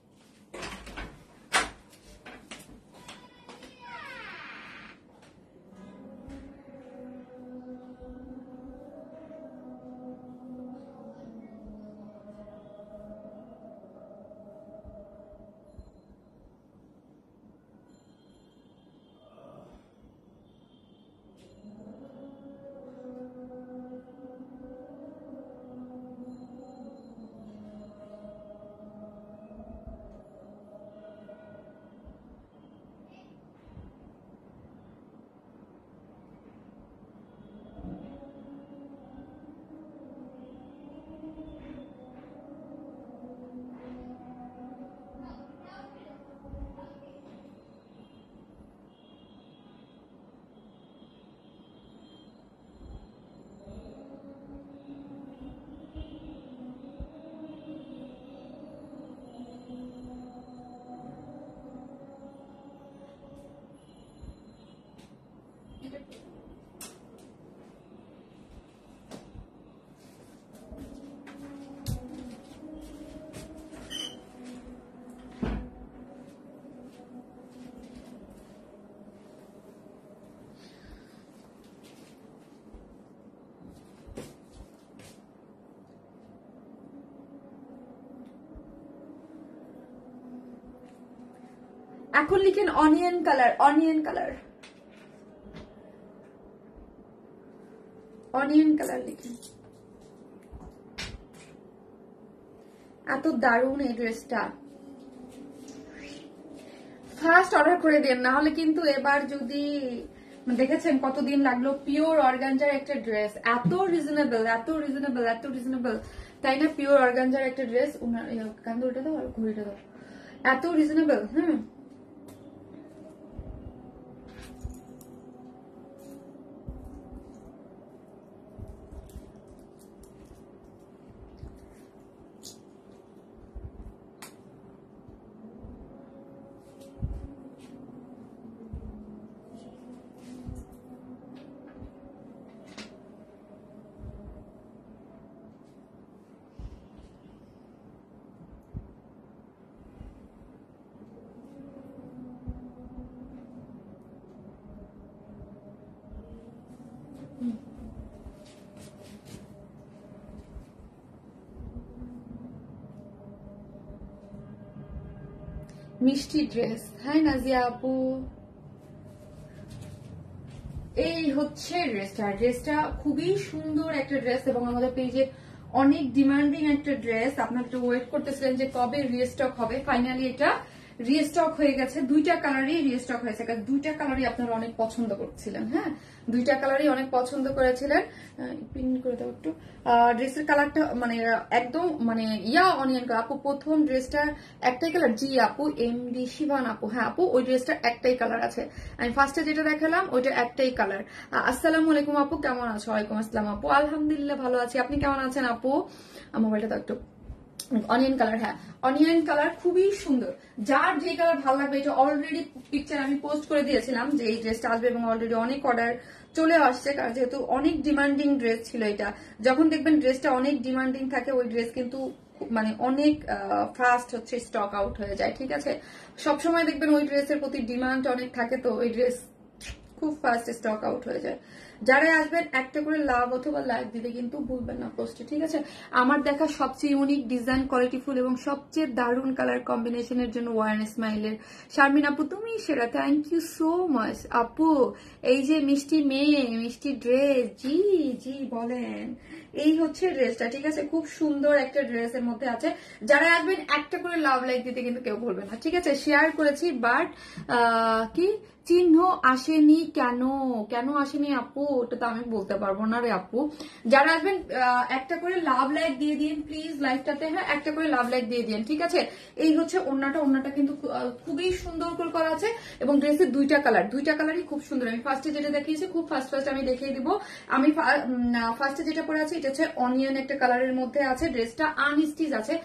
এখন লিখেন onion colour, onion colour, onion colour লিখেন। এত দারুণ এই ড্রেসটা, ফার্স্ট অর্ডার করে দেন, না হলে কিন্তু এবার যদি দেখেছেন কতদিন লাগলো। পিওর অর্গানজার একটা ড্রেস, এত রিজনেবল, এত রিজনেবল, এত রিজনেবল, তাই না? পিওর অর্গানজার একটা ড্রেস, কান ওটা দাও আর ঘড়িটা দাও, এত রিজনেবল। হ্যাঁ, মিষ্টি ড্রেস। হ্যাঁ নাজিয়া আপু, এই হচ্ছে ড্রেসটা। ড্রেসটা খুবই সুন্দর একটা ড্রেস এবং আমাদের পেজে অনেক ডিমান্ডিং একটা ড্রেস। আপনারা একটু ওয়েট করতেছিলেন যে কবে রিস্টক হবে, ফাইনালি এটা রিস্টক হয়ে গেছে। দুইটা কালারই রিস্টক হয়েছে, দুইটা কালারই আপনারা অনেক পছন্দ করছিলেন। হ্যাঁ, দুইটা কালারই অনেক পছন্দ করেছিলেন। পিন করে দাও একটু। ড্রেসের কালারটা মানে একদম মানে অনিয়ন কালার। আপু প্রথম ড্রেসটার একটাই কালার? জি আপু, এমডি শিবান আপু। হ্যাঁ আপু, ওই ড্রেসটার একটাই কালার আছে। আমি ফার্স্টে যেটা দেখালাম ওইটা একটাই কালার। আসসালামু আলাইকুম আপু, কেমন আছো? ওয়ালাইকুম আসসালাম আপু, আলহামদুলিল্লাহ ভালো আছি। আপনি কেমন আছেন আপু? মোবাইলটা তো একটু অনিয়ন কালার। হ্যাঁ, অনিয়ন কালার খুবই সুন্দর। যার যে কালার ভালো লাগবে, এটা অলরেডি পিকচার আমি পোস্ট করে দিয়েছিলাম যে এই ড্রেসটা আসবে এবং অলরেডি অনেক অর্ডার চলে আসছে, কারণ যেহেতু অনেক ডিমান্ডিং ড্রেস ছিল এটা। যখন দেখবেন ড্রেসটা অনেক ডিমান্ডিং থাকে, ওই ড্রেস কিন্তু মানে অনেক ফাস্ট হচ্ছে স্টক আউট হয়ে যায়। ঠিক আছে, সবসময় দেখবেন ওই ড্রেসের প্রতি ডিমান্ড অনেক থাকে, তো ওই ড্রেস খুব ফাস্ট স্টক আউট হয়ে যায়। যারা আসবেন একটা করে লাভ অথবা লাইক দিতে কিন্তু ভুলবেন না পোস্টে। ঠিক আছে, আমার দেখা সবচেয়ে ইউনিক ডিজাইন, কোয়ালিটিফুল এবং সবচেয়ে দারুণ কালার কম্বিনেশনের জন্য ওয়ান স্মাইলের শারমিন আপু তুমি সেরা। থ্যাংক ইউ সো মাচ আপু। এই যে মিষ্টি মেয়ে, মিষ্টি ড্রেস। জি জি বলেন, এই হচ্ছে ড্রেসটা। ঠিক আছে, খুব সুন্দর একটা ড্রেসের মধ্যে আছে। যারা আসবেন একটা করে লাভ লাইক দিতে কিন্তু কেউ বলবে না। ঠিক আছে, শেয়ার করেছি বাট কি চিহ্ন আসেনি কেন? কেন আসেনি আপু, ওটা তো আমি বলতে পারবো না রে আপু। যারা আসবেন একটা করে লাভ লাইক দিয়ে দিন প্লিজ লাইভটাতে। হ্যাঁ, একটা করে লাভ লাইক দিয়ে দিন। ঠিক আছে, এই হচ্ছে ওড়নাটা। ওড়নাটা কিন্তু খুবই সুন্দর করে করা আছে এবং ড্রেসের দুইটা কালার, দুইটা কালারই খুব সুন্দর। আমি ফার্স্টে যেটা দেখিয়েছি, খুব ফার্স্ট আমি দেখিয়ে দিব। আমি ফার্স্টে যেটা পরে আছে এটা হচ্ছে অনিয়ন একটা কালারের মধ্যে আছে। ড্রেসটা আনস্টিচ আছে,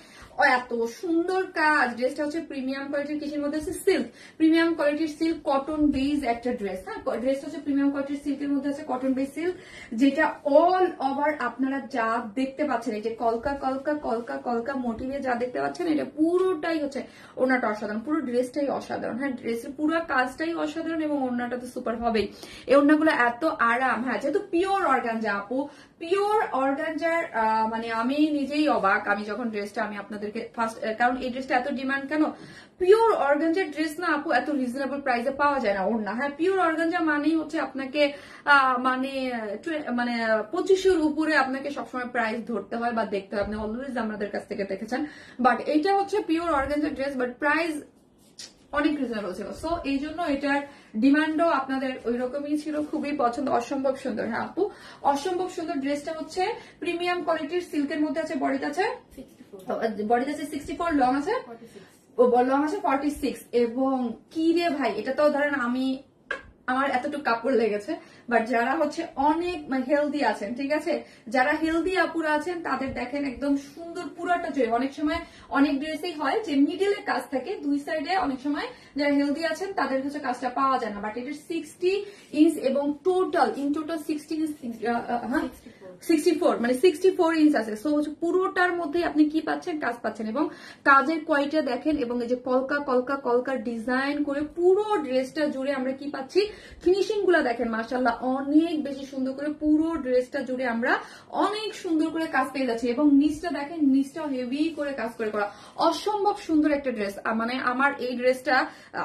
এত সুন্দর কাজ। ড্রেসটা হচ্ছে প্রিমিয়াম কোয়ালিটির, কিসের মধ্যে আছে? সিল্ক, প্রিমিয়াম কোয়ালিটির সিল্ক কটন বেজ একটা ড্রেস। হ্যাঁ, ড্রেসটা হচ্ছে প্রিমিয়াম কোয়ালিটির সিল্কের মধ্যে আছে, কটন বেজ সিল্ক, যেটা অল ওভার আপনারা যা দেখতে পাচ্ছেন, এই যে কলকা কলকা কলকা কলকা মোটিভে যা দেখতে পাচ্ছেন, এটা পুরোটাই হচ্ছে ওড়নাটা অসাধারণ, পুরো ড্রেসটাই অসাধারণ। হ্যাঁ, ড্রেসের পুরো কাজটাই অসাধারণ এবং ওড়নাটা তো সুপার হবেই। এই ওড়নাগুলো এত আরাম। হ্যাঁ, যেহেতু পিওর অর্গানজা আপু, পিওর অর্গানজার মানে আমি নিজেই অবাক। আমি যখন ড্রেসটা আমি আপনাদেরকে ফার্স্ট, কারণ এই ড্রেসটা এত ডিমান্ড কেন? পিওর অর্গানজার ড্রেস না আপু এত রিজনেবল প্রাইসে পাওয়া যায় না ওড়না। হ্যাঁ, পিওর অর্গানজা মানেই হচ্ছে আপনাকে মানে 2500 উপরে আপনাকে সবসময় প্রাইস ধরতে হয় বা দেখতে হয়। আপনি অলওয়েজ আমাদের কাছ থেকে দেখেছেন, বাট এইটা হচ্ছে pure organza dress, but price অনেক রিজনেবল ছিল। সো এই জন্য এটার ডিমান্ডও আপনাদের ওই রকমই ছিল। খুবই পছন্দ, অসম্ভব সুন্দর। হ্যাঁ আপু, অসম্ভব সুন্দর। ড্রেসটা হচ্ছে প্রিমিয়াম কোয়ালিটির সিল্কের মধ্যে আছে। বডিতে আছে 64, লং আছে 46। এবং কি রে ভাই, এটা তো ধরেন আমার এতটুকু কাপড় লেগেছে, বাট যারা হচ্ছে অনেক হেলদি আছেন, ঠিক আছে, যারা হেলদি আপুরা আছেন তাদের দেখেন একদম সুন্দর পুরাটা জুড়ে। অনেক সময় অনেক ড্রেসেই হয় যে মিডিলে কাজ থাকে, দুই সাইডে অনেক সময় যারা হেলদি আছেন তাদের হচ্ছে কাজটা পাওয়া যায় না, বাট এটা 60 ইঞ্চ এবং টোটাল 60 ইঞ্চ, 64 মানে 64 ইঞ্চ আছে। সো পুরোটার মধ্যে আপনি কি পাচ্ছেন? কাজ পাচ্ছেন এবং কাজের কোয়ালিটি দেখেন এবং এই যে কলকা কলকা কলকা ডিজাইন করে পুরো ড্রেসটা জুড়ে আমরা কি পাচ্ছি? ফিনিশিং গুলা দেখেন মাশাআল্লাহ অনেক বেশি সুন্দর করে পুরো ড্রেসটা জুড়ে আমরা অনেক সুন্দর করে কাজ পেয়ে যাচ্ছি এবং নিচটা দেখেন, নিচটা হেভি করে কাজ করে করা, অসম্ভব সুন্দর একটা ড্রেস। মানে আমার এই ড্রেসটা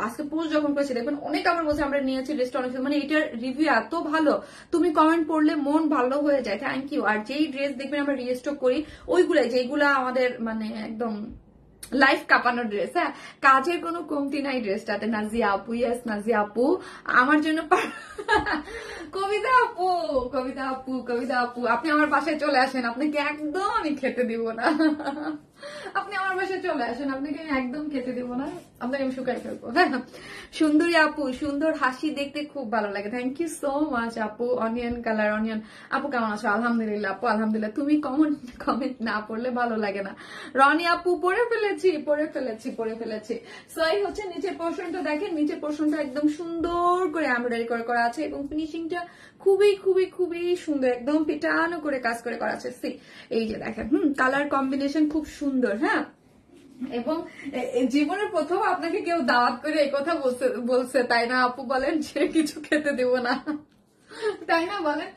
আজকে পোস্ট যখন করেছি দেখবেন অনেক আমার বলছে আমরা নিয়েছি ড্রেসটা অনেক, মানে এটার রিভিউ এত ভালো, তুমি কমেন্ট পড়লে মন ভালো হয়ে যায়। Thank you. আর যেই ড্রেস দেখবেন আমরা রিস্টক করি ওইগুলাই, যেগুলা আমাদের মানে একদম লাইফ কাঁপানো ড্রেস। হ্যাঁ, কাজের কোনো কমতি নাই ড্রেসটাতে। নাজিয়া আপু, ইয়েস নাজিয়া আপু আমার জন্য কবিতা আপু, কবিতা আপু, কবিতা আপু আপনি আমার বাসায় চলে আসেন, আপনাকে একদম আমি খেতে দিব না। আপনি আমার বাসায় চলে আসেন, আপনাকে আমি একদম খেতে দিব না, আপনাকে আমি শুকাই ফেলবো। হ্যাঁ, সুন্দরী আপু, সুন্দর হাসি দেখতে খুব ভালো লাগে। থ্যাংক ইউ সো মাচ আপু। অনিয়ন কালার, অনিয়ন আপু কেমন আছো? আলহামদুলিল্লাহ আপু, আলহামদুলিল্লাহ। তুমি কমেন্ট না পড়লে ভালো লাগে না। রনি আপু পড়ে ফেলেছি। সো এই হচ্ছে নিচের পোর্শনটা দেখেন, নিচের পোর্শনটা একদম সুন্দর করে এমব্রয়ডারি করে করা আছে এবং ফিনিশিংটা খুবই খুবই খুবই সুন্দর, একদম পিটানো করে কাজ করে করা আছে। এই যে দেখেন, কালার কম্বিনেশন খুব সুন্দর। হ্যাঁ, এবং জীবনের প্রথম আপনাকে কেউ দাওয়াত করে এই কথা বলছে, তাই না আপু? বলেন যে কিছু খেতে দেব না। তাই না বলেন?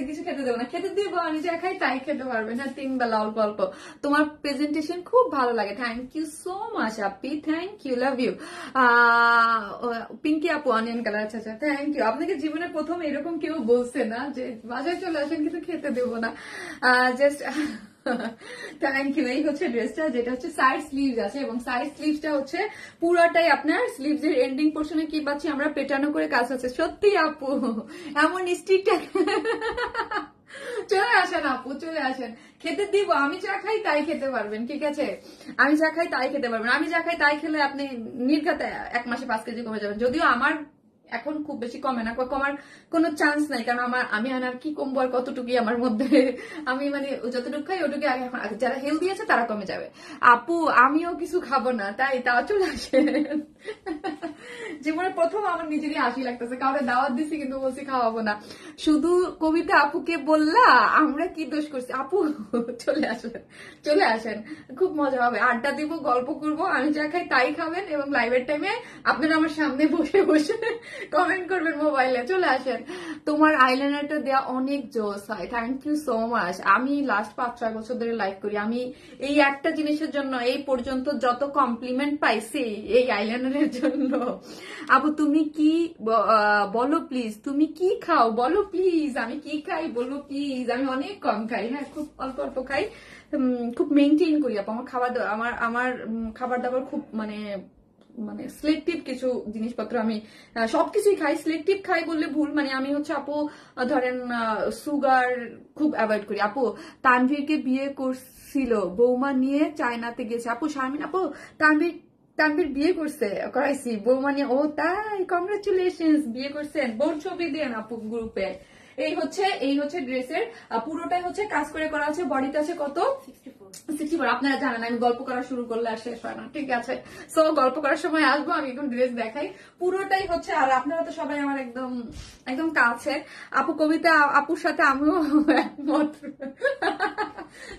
কিছু খেতে দেবো না, খেতে দিব আমি যা খাই তাই খেতে পারবে না 3 বেলা অল্প অল্প। তোমার প্রেজেন্টেশন খুব ভালো লাগে, থ্যাংক ইউ সো মাচ আপি, thank you, love you. Pinky আপু অনিয়ন কালার, আচ্ছা আচ্ছা, থ্যাংক ইউ। আপনাকে জীবনে প্রথম এরকম কেউ বলছে না যে বাসায় চলে আসেন কিন্তু খেতে দেবো না, জাস্ট থ্যাংক ইউ। এই হচ্ছে ড্রেসটা, যেটা হচ্ছে সাইড স্লিভস আছে এবং সাইড স্লিভসটা হচ্ছে পুরাটাই আপনার স্লিভস এর এন্ডিং পোর্শনে কি পাচ্ছি আমরা, পেটানো করে কাজ আছে। সত্যি আপু এমন স্ট্রিক্ট চলে আসেন আপু, চলে আসেন, খেতে দিব। আমি যা খাই তাই খেতে পারবেন, ঠিক আছে? আমি যা খাই তাই খেতে পারবেন। আমি যা খাই তাই খেলে আপনি নির্ঘাতে 1 মাসে 5 কেজি কমে যাবেন। যদিও আমার এখন খুব বেশি কমে না, কমার কোনো চান্স নাই, কারণ আমি আর কি কমবো আর কতটুকুই আমার মধ্যে, আমি মানে যতটুকু খাই ওটুকু আগে। এখন যারা হেলদি আছে তারা কমে যাবে। আপু আমিও কিছু খাবো না, তাও চলে আসে। জীবনে প্রথম আমার নিজেরই হাসি লাগতেছে, কাউরে দাওয়াত দিছি কিন্তু বলছি খাওয়াবো না। শুধু কবিতা আপুকে বললা আমরা কি দোষ করছি? আপু চলে আসেন, চলে আসেন, খুব মজা হবে, আড্ডা দিব, গল্প করবো, আমি যা খাই তাই খাবেন এবং লাইভের টাইমে আপনারা আমার সামনে বসে বসে কমেন্ট করবেন মোবাইলে। চলে আসেন। তোমার আইলাইনারটা দেয়া অনেক জোস হয়, থ্যাংক ইউ সো মাচ। আমি লাস্ট 5-6 বছর ধরে লাইভ করি, আমি এই একটা জিনিসের জন্য এই পর্যন্ত যত কমপ্লিমেন্ট পাইছি এই আইলাইনারের জন্য। আপু তুমি কি বলো প্লিজ, তুমি কি খাও বলো প্লিজ, আমি কি খাই বলো প্লিজ। আমি অনেক কম খাই, হ্যাঁ খুব অল্প অল্প খাই, খুব মেনটেন করি আপু। আমার খাবার আমার খাবার দাবার খুব মানে সিলেক্টিভ কিছু জিনিসপত্র, আমি সবকিছুই খাই, সিলেক্টিভ খাই বললে ভুল। মানে আমি হচ্ছে আপু ধরেন সুগার খুব অ্যাভয়েড করি। আপু তানভীরকে বিয়ে করছিল, বৌমা নিয়ে চায়নাতে গেছে। আপু শারমিন আপু তানভীর বিয়ে করাইছি বৌমা নিয়ে। ও তাই, কংগ্রাচুলেশন, বিয়ে করছেন, বউর ছবি দেন আপু গ্রুপে। এই হচ্ছে ড্রেসের পুরোটাই হচ্ছে কাজ করে করা আছে। বডিতে আছে কত? 64। আপনারা জানেন আমি গল্প করা শুরু করলে আর শেষ হয় না, ঠিক আছে? সো গল্প করার সময় আসবো, আমি এখন ড্রেস দেখাই। পুরোটাই হচ্ছে, আর আপনারা তো সবাই আমার একদম একদম কাছে। আপু কবিতা আপুর সাথে আমিও একমত।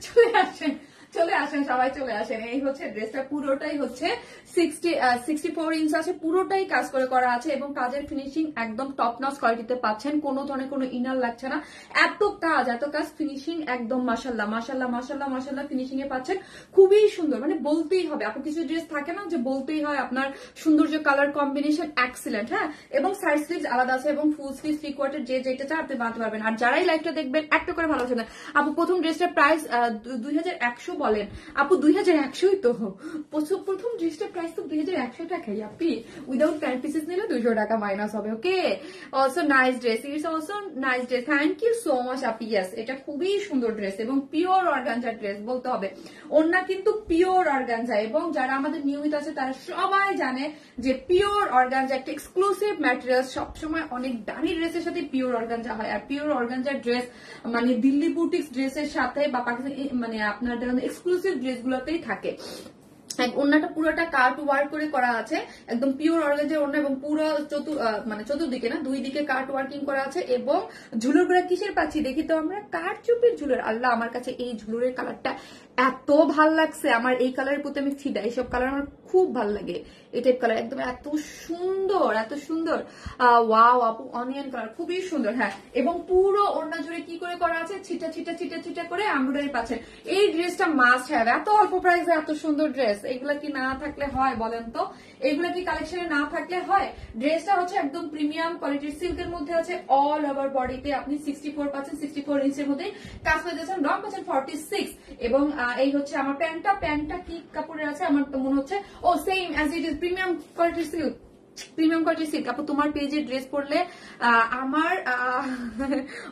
চলে আসেন, চলে আসেন, সবাই চলে আসেন। এই হচ্ছে ড্রেসটা, পুরোটাই হচ্ছে 64 ইঞ্চ আছে, পুরোটাই কাজ করে করা আছে এবং কাজের ফিনিশিং একদম টপ নচ কোয়ালিটিতে পাচ্ছেন, কোনো ধরনের কোনো ইনার লাগছে না। এত কাজ ফিনিশিং একদম মাশাল্লাহ মাশাল্লাহ মাশাল্লাহ মাশাল্লাহ ফিনিশিং এ পাচ্ছেন, খুবই সুন্দর। মানে বলতেই হবে আপু, কিছু ড্রেস থাকে না যে বলতেই হয় আপনার সৌন্দর্য, কালার কম্বিনেশন এক্সিলেন্ট, হ্যাঁ। এবং সাইড স্লিভস আলাদা আছে এবং ফুল স্লিভ 3/4 যে যেটা চান আপনি বানাতে পারবেন। আর যারাই লাইভটা দেখবেন একটা করে ভালোবাসেন আপু। প্রথম ড্রেসটার প্রাইস 2100 বলেন আপু, 2100ই তো। প্রথম ড্রেসটার প্রাইস তো 2100 টাকাই আপনি, উইদাউট প্যান্ট পিসেস নিলে 200 টাকা মাইনাস হবে। Okay, also nice dress, it's also nice dress, thank you so much আপি। ইয়েস, এটা খুবই সুন্দর ড্রেস এবং পিওর অর্গানজা ড্রেস বলতে হবে। ওন্না কিন্তু পিওর অর্গানজা, এবং যারা আমাদের নিয়মিত আছে তারা সবাই জানে যে পিওর অর্গানজা একটা এক্সক্লুসিভ ম্যাটেরিয়াল। সবসময় অনেক দামি ড্রেসের সাথে পিওর অর্গানজা হয়, আর পিওর অর্গানজা ড্রেস মানে দিল্লি বুটিক্স ড্রেসের সাথে বা পাকিস্তান মানে আপনার এক্সক্লুসিভ ড্রেসগুলোতেই থাকে। ওন্নাটা পুরোটা কাট ওয়ার্ক করে করা আছে, একদম পিওর অর্গানজার ওন্না, এবং পুরো চতুর্দিকে না, 2 দিকে কাট ওয়ার্কিং করা আছে। এবং ঝুলুর গুলা কিসের পাচ্ছি দেখি তো আমরা, কারচুপির ঝুলুর। আল্লাহ, আমার কাছে এই ঝুলুরের কালারটা এত ভাল লাগছে, আমার এই কালারের প্রতি আমি ফিদা। এইসব কালার আমার খুব ভাল লাগে, এই টাইপ কালার একদম এত সুন্দর, এত সুন্দর। ওয়াও আপু, অনিয়ন কালার খুবই সুন্দর, হ্যাঁ। এবং পুরো ওড়না জুড়ে কি করে করা আছে, ছিটা ছিটা ছিটা ছিটা করে এমব্রয়ডারি পাচ্ছেন। এই ড্রেসটা মাস্ট হ্যাভ, এত অল্প প্রাইসে এত সুন্দর ড্রেস, এগুলা কি না থাকলে হয় বলেন তো? এগুলা কি কালেকশনে না থাকলে হয়? ড্রেসটা হচ্ছে একদম প্রিমিয়াম কোয়ালিটির সিল্কের মধ্যে আছে, অল ওভার বডিতে আপনি 64 পাচ্ছেন, 64 ইঞ্চের মধ্যে কাজ করে দিয়েছেন, রং পাচ্ছেন 46। এবং এই হচ্ছে আমার প্যান্টটা কি কাপড়ের আছে, আমার তো মনে হচ্ছে ও same as it is premium কোয়ালিটির সিল্ক, প্রিমিয়াম কোয়ালিটির সিল্ক। আপু তোমার পেজে ড্রেস পরলে আমার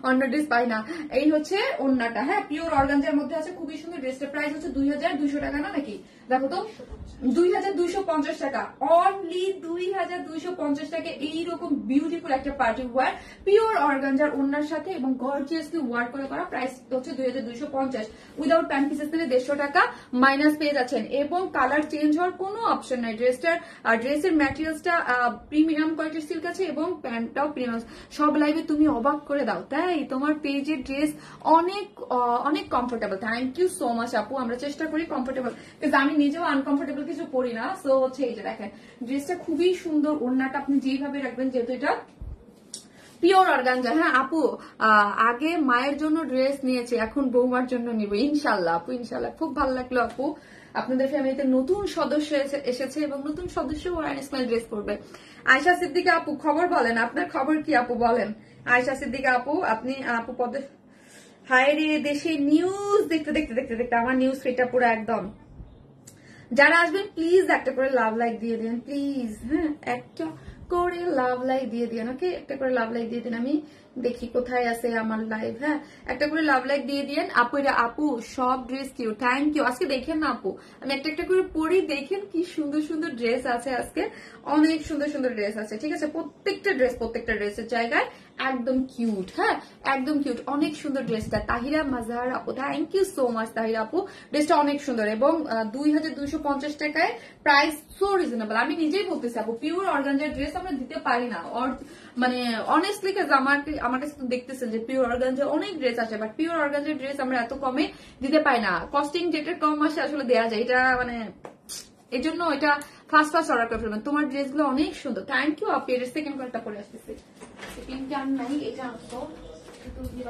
অন্য ড্রেস পাই না। এই হচ্ছে ওন্নাটা, হ্যাঁ, পিওর অর্গানজার মধ্যে আছে, খুবই সুন্দর। ড্রেসটার প্রাইস হচ্ছে 2200 টাকা না নাকি, দেখো তো, 2250 টাকা, অনলি 2250 টাকা। এইরকম বিউটিফুল একটা পার্টি ওয়ার পিওর অর্গানজার ওন্নার সাথে এবং গর্জিয়াসলি ওয়ার্ক করে করা, প্রাইস হচ্ছে 2250। উইদাউট প্যান্ট পিসেস নিলে 150 টাকা মাইনাস পেয়ে যাচ্ছেন, এবং কালার চেঞ্জ হওয়ার কোনো অপশন নাই। ড্রেসের ম্যাটেরিয়ালসটা প্রিমিয়াম কোয়ালিটির সিল্ক আছে এবং প্যান্টটাও প্রিমিয়াম। সব লাইভে তুমি অবাক করে দাও, তাই তোমার পেজের ড্রেস অনেক অনেক comfortable. Thank you so much আপু, আমরা চেষ্টা করি কমফোর্টেবল, কিন্তু আমি নিজেও আনকমফোর্টেবল কিছু পরি না। সো হচ্ছে এই যে দেখেন, ড্রেসটা খুবই সুন্দর, ওড়নাটা আপনি যেইভাবে রাখবেন, যেহেতু এটা পিওর অর্গানজা। হ্যাঁ আপু, আগে মায়ের জন্য ড্রেস নিয়েছি, এখন বৌমার জন্য নিব ইনশাল্লাহ আপু, ইনশাল্লাহ। খুব ভালো লাগলো আপু, আপনাদের ফ্যামিলিতে নতুন সদস্য এসেছে এবং নতুন সদস্য ওরান স্মাইল ড্রেস পরবে। আয়শা সিদ্দিকা আপু খবর বলেন, আপনার খবর কি আপু বলেন। আয়শা সিদ্দিকা আপু, আপনি আপু পদে হায় রে, দেশে নিউজ দেখতে দেখতে দেখতে দেখতে আমার নিউজ ফিডটা পুরো একদম। যারা আসবেন প্লিজ একটা করে লাভ লাইক দিয়ে দিন প্লিজ। হ্যাঁ একটা করে লাভ লাইক দিয়ে দিন, ওকে একটা করে লাভ লাইক দিয়ে দিন। আমি দেখি কোথায় আছে আমার লাইভ। হ্যাঁ একটা করে লাভ লাইক দিয়ে দিন আপু। এটা আপু সব ড্রেস কিউ, থ্যাংক ইউ। আজকে দেখেন না আপু, আমি একটা একটা করে পরি, দেখেন কি সুন্দর সুন্দর ড্রেস আছে আজকে, অনেক সুন্দর সুন্দর ড্রেস আছে। ঠিক আছে, প্রত্যেকটা ড্রেসের জায়গায় একদম কিউট। হ্যাঁ একদম কিউট, অনেক সুন্দর ড্রেসটা। তাহিরা মাজহার আপু, thank you so much Tahira আপু, ড্রেসটা অনেক সুন্দর এবং 2250 টাকায় প্রাইস সো রিজনেবল। আমি নিজেই বলতেছি আপু, পিওর অর্গানজার ড্রেস আমরা দিতে পারি না, মানে অনেস্টলি কাজ আমার কাছে তো দেখতেছেন যে পিওর অর্গানজার অনেক ড্রেস আছে, বাট পিওর অর্গানজার ড্রেস আমরা এত কমে দিতে পারি না। কস্টিং যেটার কম আসে আসলে দেওয়া যায়, এটা মানে এই জন্য এটা ফার্স্ট অর্ডার করে ফেলবেন। তোমার ড্রেসগুলো অনেক সুন্দর, থ্যাংক ইউ আপু। এর সেকেন্ড কালারটা পরে আসতেছে, সেকেন্ডটা আমি নাই, এটা আসতো একটু দিয়ে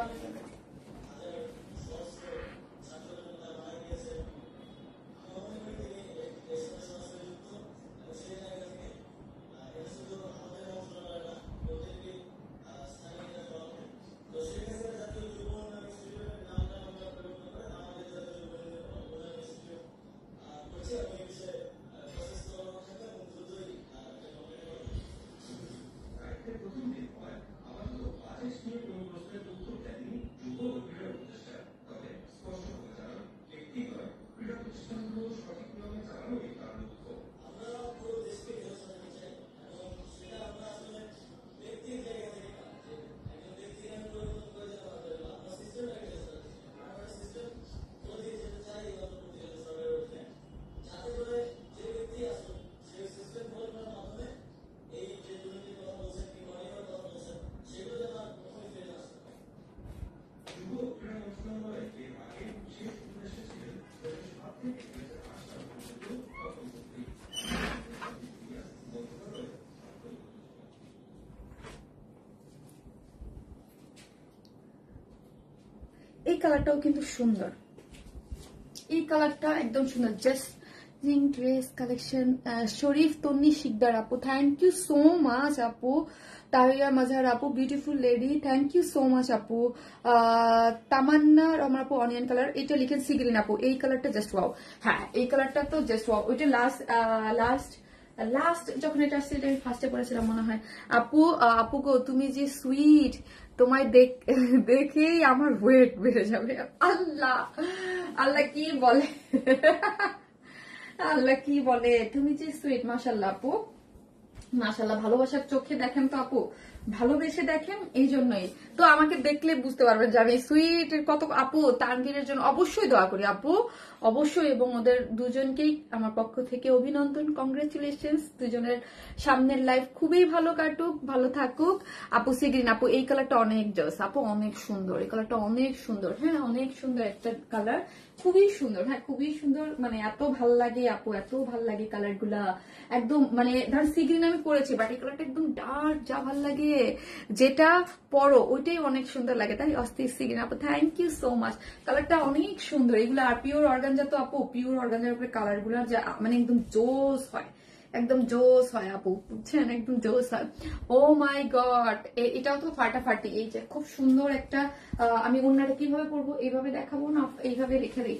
এই কালারটাও কিন্তু সুন্দর, এই কালারটা একদম সুন্দর। Just dress collection Sharif Tonni Sikdar আপু, থ্যাংক ইউ সো মাচ আপু। তাহিয়া মাজহার আপু, beautiful lady, thank you so much আপু। তামান্না রহমান আপু, অনিয়ন কালার, এটা লিখেন সিগ্রিন আপু, এই কালারটা জাস্ট ওয়াও। হ্যাঁ এই কালারটা তো জাস্ট ওয়াও, ওইটা লাস্ট যখন এটা আসছে এটা আমি ফার্স্টে পড়েছিলাম মনে হয়। আপু আপু গো তুমি যে সুইট, তোমায় দেখেই আমার ওয়েট বেড়ে যাবে। আল্লাহ আল্লাহ কি বলে, আল্লাহ কি বলে, তুমি যে সুইট, মাশাল্লাহ আপু মাশাল্লাহ। ভালোবাসার চোখে দেখেন তো আপু, ভালোবেসে দেখেন, এই জন্যই তো আমাকে দেখলে বুঝতে পারবেন যে আমি সুইট কত। আপু তানভীরের জন্য অবশ্যই দোয়া করি আপু, অবশ্যই, এবং ওদের দুজনকেই আমার পক্ষ থেকে অভিনন্দন, কংগ্রেচুলেশনস। দুজনের সামনের লাইফ খুবই ভালো কাটুক, ভালো থাকুক। আপু সিগ্রিন আপু, এই কালারটা অনেক জস আপু, অনেক সুন্দর, এই কালারটা অনেক সুন্দর। হ্যাঁ অনেক সুন্দর একটা কালার, খুবই সুন্দর। হ্যাঁ খুবই সুন্দর, মানে এত ভাল লাগে আপু, এত ভাল লাগে কালার গুলা একদম। মানে ধর সিগ্রিন আমি পরেছি, বাট এই কালারটা একদম ডার্ক, যা ভাল লাগে, যেটা পরো ওইটাই অনেক সুন্দর লাগে। তাই অস্থির সিগ্রিন আপু, থ্যাংক ইউ সো মাচ। কালারটা অনেক সুন্দর এগুলো। আর পিওর অর্গানজা তো আপু, পিওর অর্গানজার উপরে কালার গুলা যা মানে একদম জোস হয়, একদম জোস হয় আপু, বুঝছেন, একদম জোস হয়। ও মাই গড, এটাও তো ফাটাফাটি। এই যে খুব সুন্দর একটা, আমি ওনাটা কিভাবে পরবো, এইভাবে দেখাবো না, এইভাবে রেখে দিই।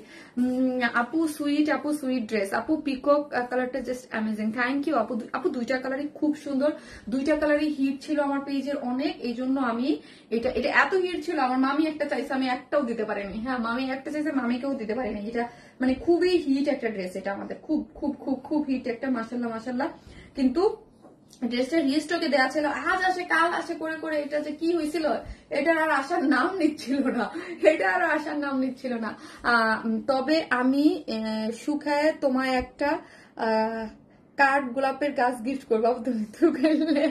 আপু সুইট ড্রেস আপু, পিকক কালারটা জাস্ট অ্যামেজিং, থ্যাংক ইউ আপু। আপু দুইটা কালারই খুব সুন্দর, দুইটা কালারই হিট ছিল আমার পেজের অনেক, এই জন্য আমি এটা এত হিট ছিল, আমার মামি একটা চাইছে, আমি একটাও দিতে পারিনি। হ্যাঁ মামি একটা চাইছে, মামিকেও দিতে পারিনি। এটা মানে খুবই হিট একটা ড্রেস, এটা আমাদের খুব খুব খুব খুব হিট একটা, মাশাল্লাহ মাশাল্লাহ। কিন্তু ড্রেসটা রিস্টকে দেওয়া ছিল, আজ আসে কাল আসে করে করে এটা যে কি হয়েছিল, এটার আর আসার নাম নিচ্ছিল না, এটা আর আসার নাম নিচ্ছিল না। তবে আমি সুখায় তোমায় একটা কাঠ গোলাপের গাছ গিফট করবো, তুমি তো গেলে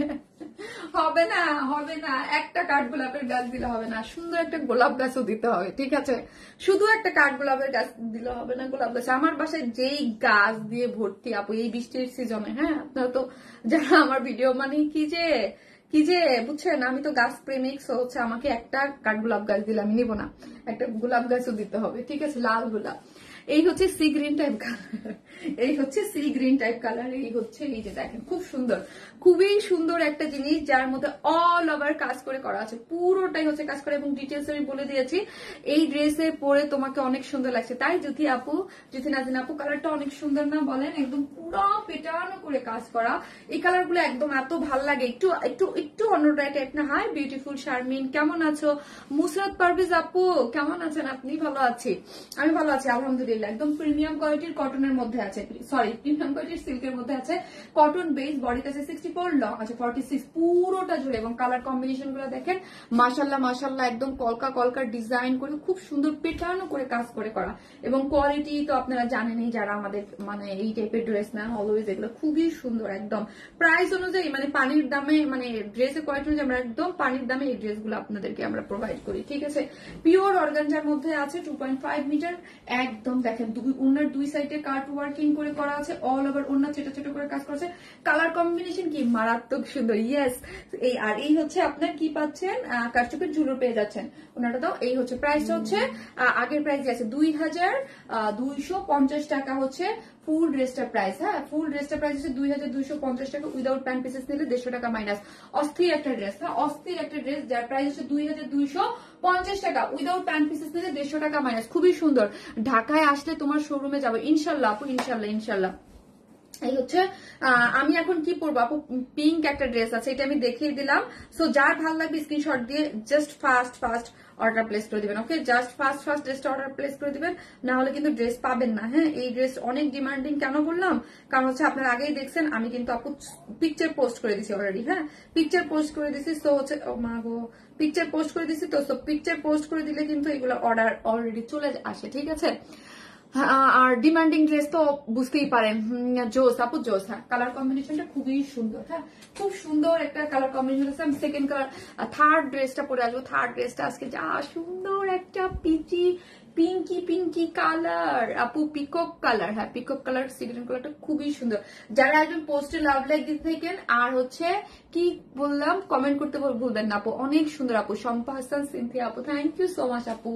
হবে না, হবে না, একটা কাঠ গোলাপের গাছ দিলে হবে না, সুন্দর একটা গোলাপ গাছও দিতে হবে। ঠিক আছে, শুধু একটা কাঠ গোলাপের গাছ দিলে হবে না, গোলাপ গাছ। আমার বাসায় যেই গাছ দিয়ে ভর্তি আপু এই বৃষ্টির সিজনে। হ্যাঁ আপনারা তো যারা আমার ভিডিও মানে কি যে কি যে বুঝছেন, আমি তো গাছ প্রেমিক, সো হচ্ছে আমাকে একটা কাঠগোলাপ গাছ দিলে আমি নিব না, একটা গোলাপ গাছও দিতে হবে, ঠিক আছে, লাল গোলাপ। এই হচ্ছে সি গ্রিন টাইপ কালার, এই হচ্ছে সি গ্রিন টাইপ কালার, এই হচ্ছে, এই যে দেখেন খুব সুন্দর, খুবই সুন্দর একটা জিনিস যার মধ্যে অল ওভার কাজ করে করা আছে, পুরোটাই হচ্ছে কাজ করে, এবং ডিটেলস আমি বলে দিয়েছি। এই ড্রেসে পরে তোমাকে অনেক সুন্দর লাগছে, তাই জ্যোতি আপু, জ্যোতি নাজিন আপু, কালারটা অনেক সুন্দর না বলেন? একদম পুরো পেটানো করে কাজ করা, এই কালার গুলো একদম এত ভাল লাগে, একটু একটু একটু অন্য টাইপ না। হাই বিউটিফুল শারমিন, কেমন আছো? মুসরাত পারভেজ আপু কেমন আছেন আপনি? ভালো আছি, আমি ভালো আছি আলহামদুলিল্লাহ। একদম প্রিমিয়াম কোয়ালিটির কটনের মধ্যে আছে, সরি প্রিমিয়াম কোয়ালিটির সিল্কের মধ্যে আছে, কটন বেস, বডিতে আছে 64, লং আছে 46, পুরোটা জুড়ে, এবং কালার কম্বিনেশন গুলো দেখেন মাশাল্লাহ মাশাল্লাহ, একদম কলকা কলকা ডিজাইন করে খুব সুন্দর পেটানো করে কাজ করে করা, এবং কোয়ালিটি তো আপনারা জানেনই যারা আমাদের মানে এই টাইপের ড্রেস না অলওয়েজ, এগুলো খুবই সুন্দর একদম। প্রাইস অনুযায়ী মানে পানির দামে, মানে ড্রেসের কোয়ালিটি অনুযায়ী আমরা একদম পানির দামে এই ড্রেসগুলো আপনাদেরকে আমরা প্রোভাইড করি, ঠিক আছে। পিওর অর্গানজার মধ্যে আছে, 2.5 মিটার, একদম দেখেন ওনার দুই সাইডে কাট ওয়ার্কিং করে করা আছে, অল ওভার ওনার ছোট ছোট করে কাজ করেছে, কালার কম্বিনেশন কি মারাত্মক সুন্দর, ইয়েস। এই আর এই হচ্ছে আপনার কি পাচ্ছেন, কারচুপের ঝুলো পেয়ে যাচ্ছেন ওনাটা দাও। এই হচ্ছে প্রাইসটা হচ্ছে আগের প্রাইস আছে 2250 টাকা হচ্ছে ফুল ড্রেসটার প্রাইস। হ্যাঁ, ফুল ড্রেসটার প্রাইস হচ্ছে 2250 টাকা, উইদাউট প্যান্ট পিসেস নিলে 150 টাকা মাইনাস। অস্থির একটা ড্রেস, হ্যাঁ অস্থির একটা ড্রেস, যার প্রাইস হচ্ছে 2250 টাকা, উইদাউট প্যান্ট পিসেস নিলে 150 টাকা মাইনাস। খুবই সুন্দর, ঢাকায় আসলে তোমার শোরুমে যাবো ইনশাল্লাহ আপু, ইনশাল্লাহ ইনশাল্লাহ। এই হচ্ছে আমি এখন কি পরবো আপু, পিঙ্ক একটা ড্রেস আছে, এটা আমি দেখিয়ে দিলাম। সো যার ভালো লাগবে স্ক্রিনশট দিয়ে জাস্ট ফাস্ট অর্ডার প্লেস করে দিবেন, ওকে, জাস্ট ফাস্ট ড্রেসটা অর্ডার প্লেস করে দিবেন, না হলে কিন্তু ড্রেস পাবেন না। হ্যাঁ, এই ড্রেস অনেক ডিমান্ডিং, কেন বললাম, কারণ হচ্ছে আপনারা আগেই দেখছেন আমি কিন্তু আপু পিকচার পোস্ট করে দিছি অলরেডি। হ্যাঁ, পিকচার পোস্ট করে দিছি, সো হচ্ছে পিকচার পোস্ট করে দিছি, তো পিকচার পোস্ট করে দিলে কিন্তু এগুলো অর্ডার অলরেডি চলে আসে, ঠিক আছে। আর ডিমান্ডিং ড্রেস তো বুঝতেই পারেন, জোস আপু জোস। হ্যাঁ, কালার কম্বিনেশনটা খুবই সুন্দর, হ্যাঁ খুব সুন্দর একটা কালার কম্বিনেশন আছে। আমি সেকেন্ড কালার থার্ড ড্রেসটা পরে আসবো, থার্ড ড্রেসটা আজকে যা সুন্দর একটা পিঙ্কি কালার আপু, পিকক কালার, হ্যাঁ পিকক কালার, সিগ্রিন কালারটা খুবই সুন্দর। যারা একজন পোস্টে লাভ লাইক দিতে থাকেন, আর হচ্ছে কি বললাম কমেন্ট করতে ভুলবেন না আপু, অনেক সুন্দর আপু। শম্পা হাসান, সিনথিয়া আপু, থ্যাংক ইউ সো মাচ আপু।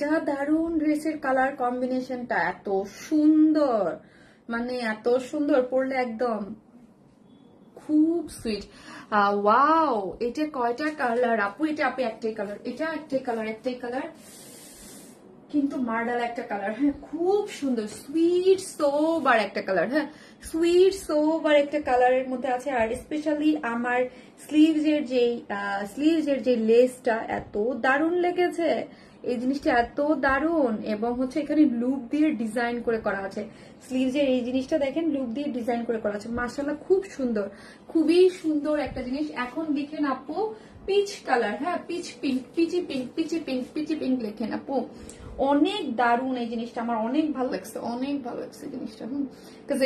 যা দারুন ড্রেসের কালার কম্বিনেশনটা, এত সুন্দর, মানে এত সুন্দর, পরলে একদম খুব সুইট। ওয়াও, এটা কয়টা কালার আপু? এটা আপু একটাই কালার, এটা একটাই কালার, কিন্তু মার্ডাল একটা কালার। হ্যাঁ, খুব সুন্দর, সুইট সোবার একটা কালার। হ্যাঁ, সুইট সোবার একটা কালারের মধ্যে আছে। আর স্পেশালি আমার স্লিভসের যে লেসটা এত দারুণ লেগেছে, এই জিনিসটা এত দারুণ, এবং হচ্ছে এখানে লুপ দিয়ে ডিজাইন করে করা আছে। স্লিভসের এই জিনিসটা দেখেন লুপ দিয়ে ডিজাইন করে করা আছে, মাশাআল্লাহ খুব সুন্দর, খুবই সুন্দর একটা জিনিস। এখন লিখেন আপু পিচ কালার, হ্যাঁ পিচি পিঙ্ক লিখেন আপু, অনেক দারুণ এই জিনিসটা, আমার অনেক ভালো লাগছে জিনিসটা।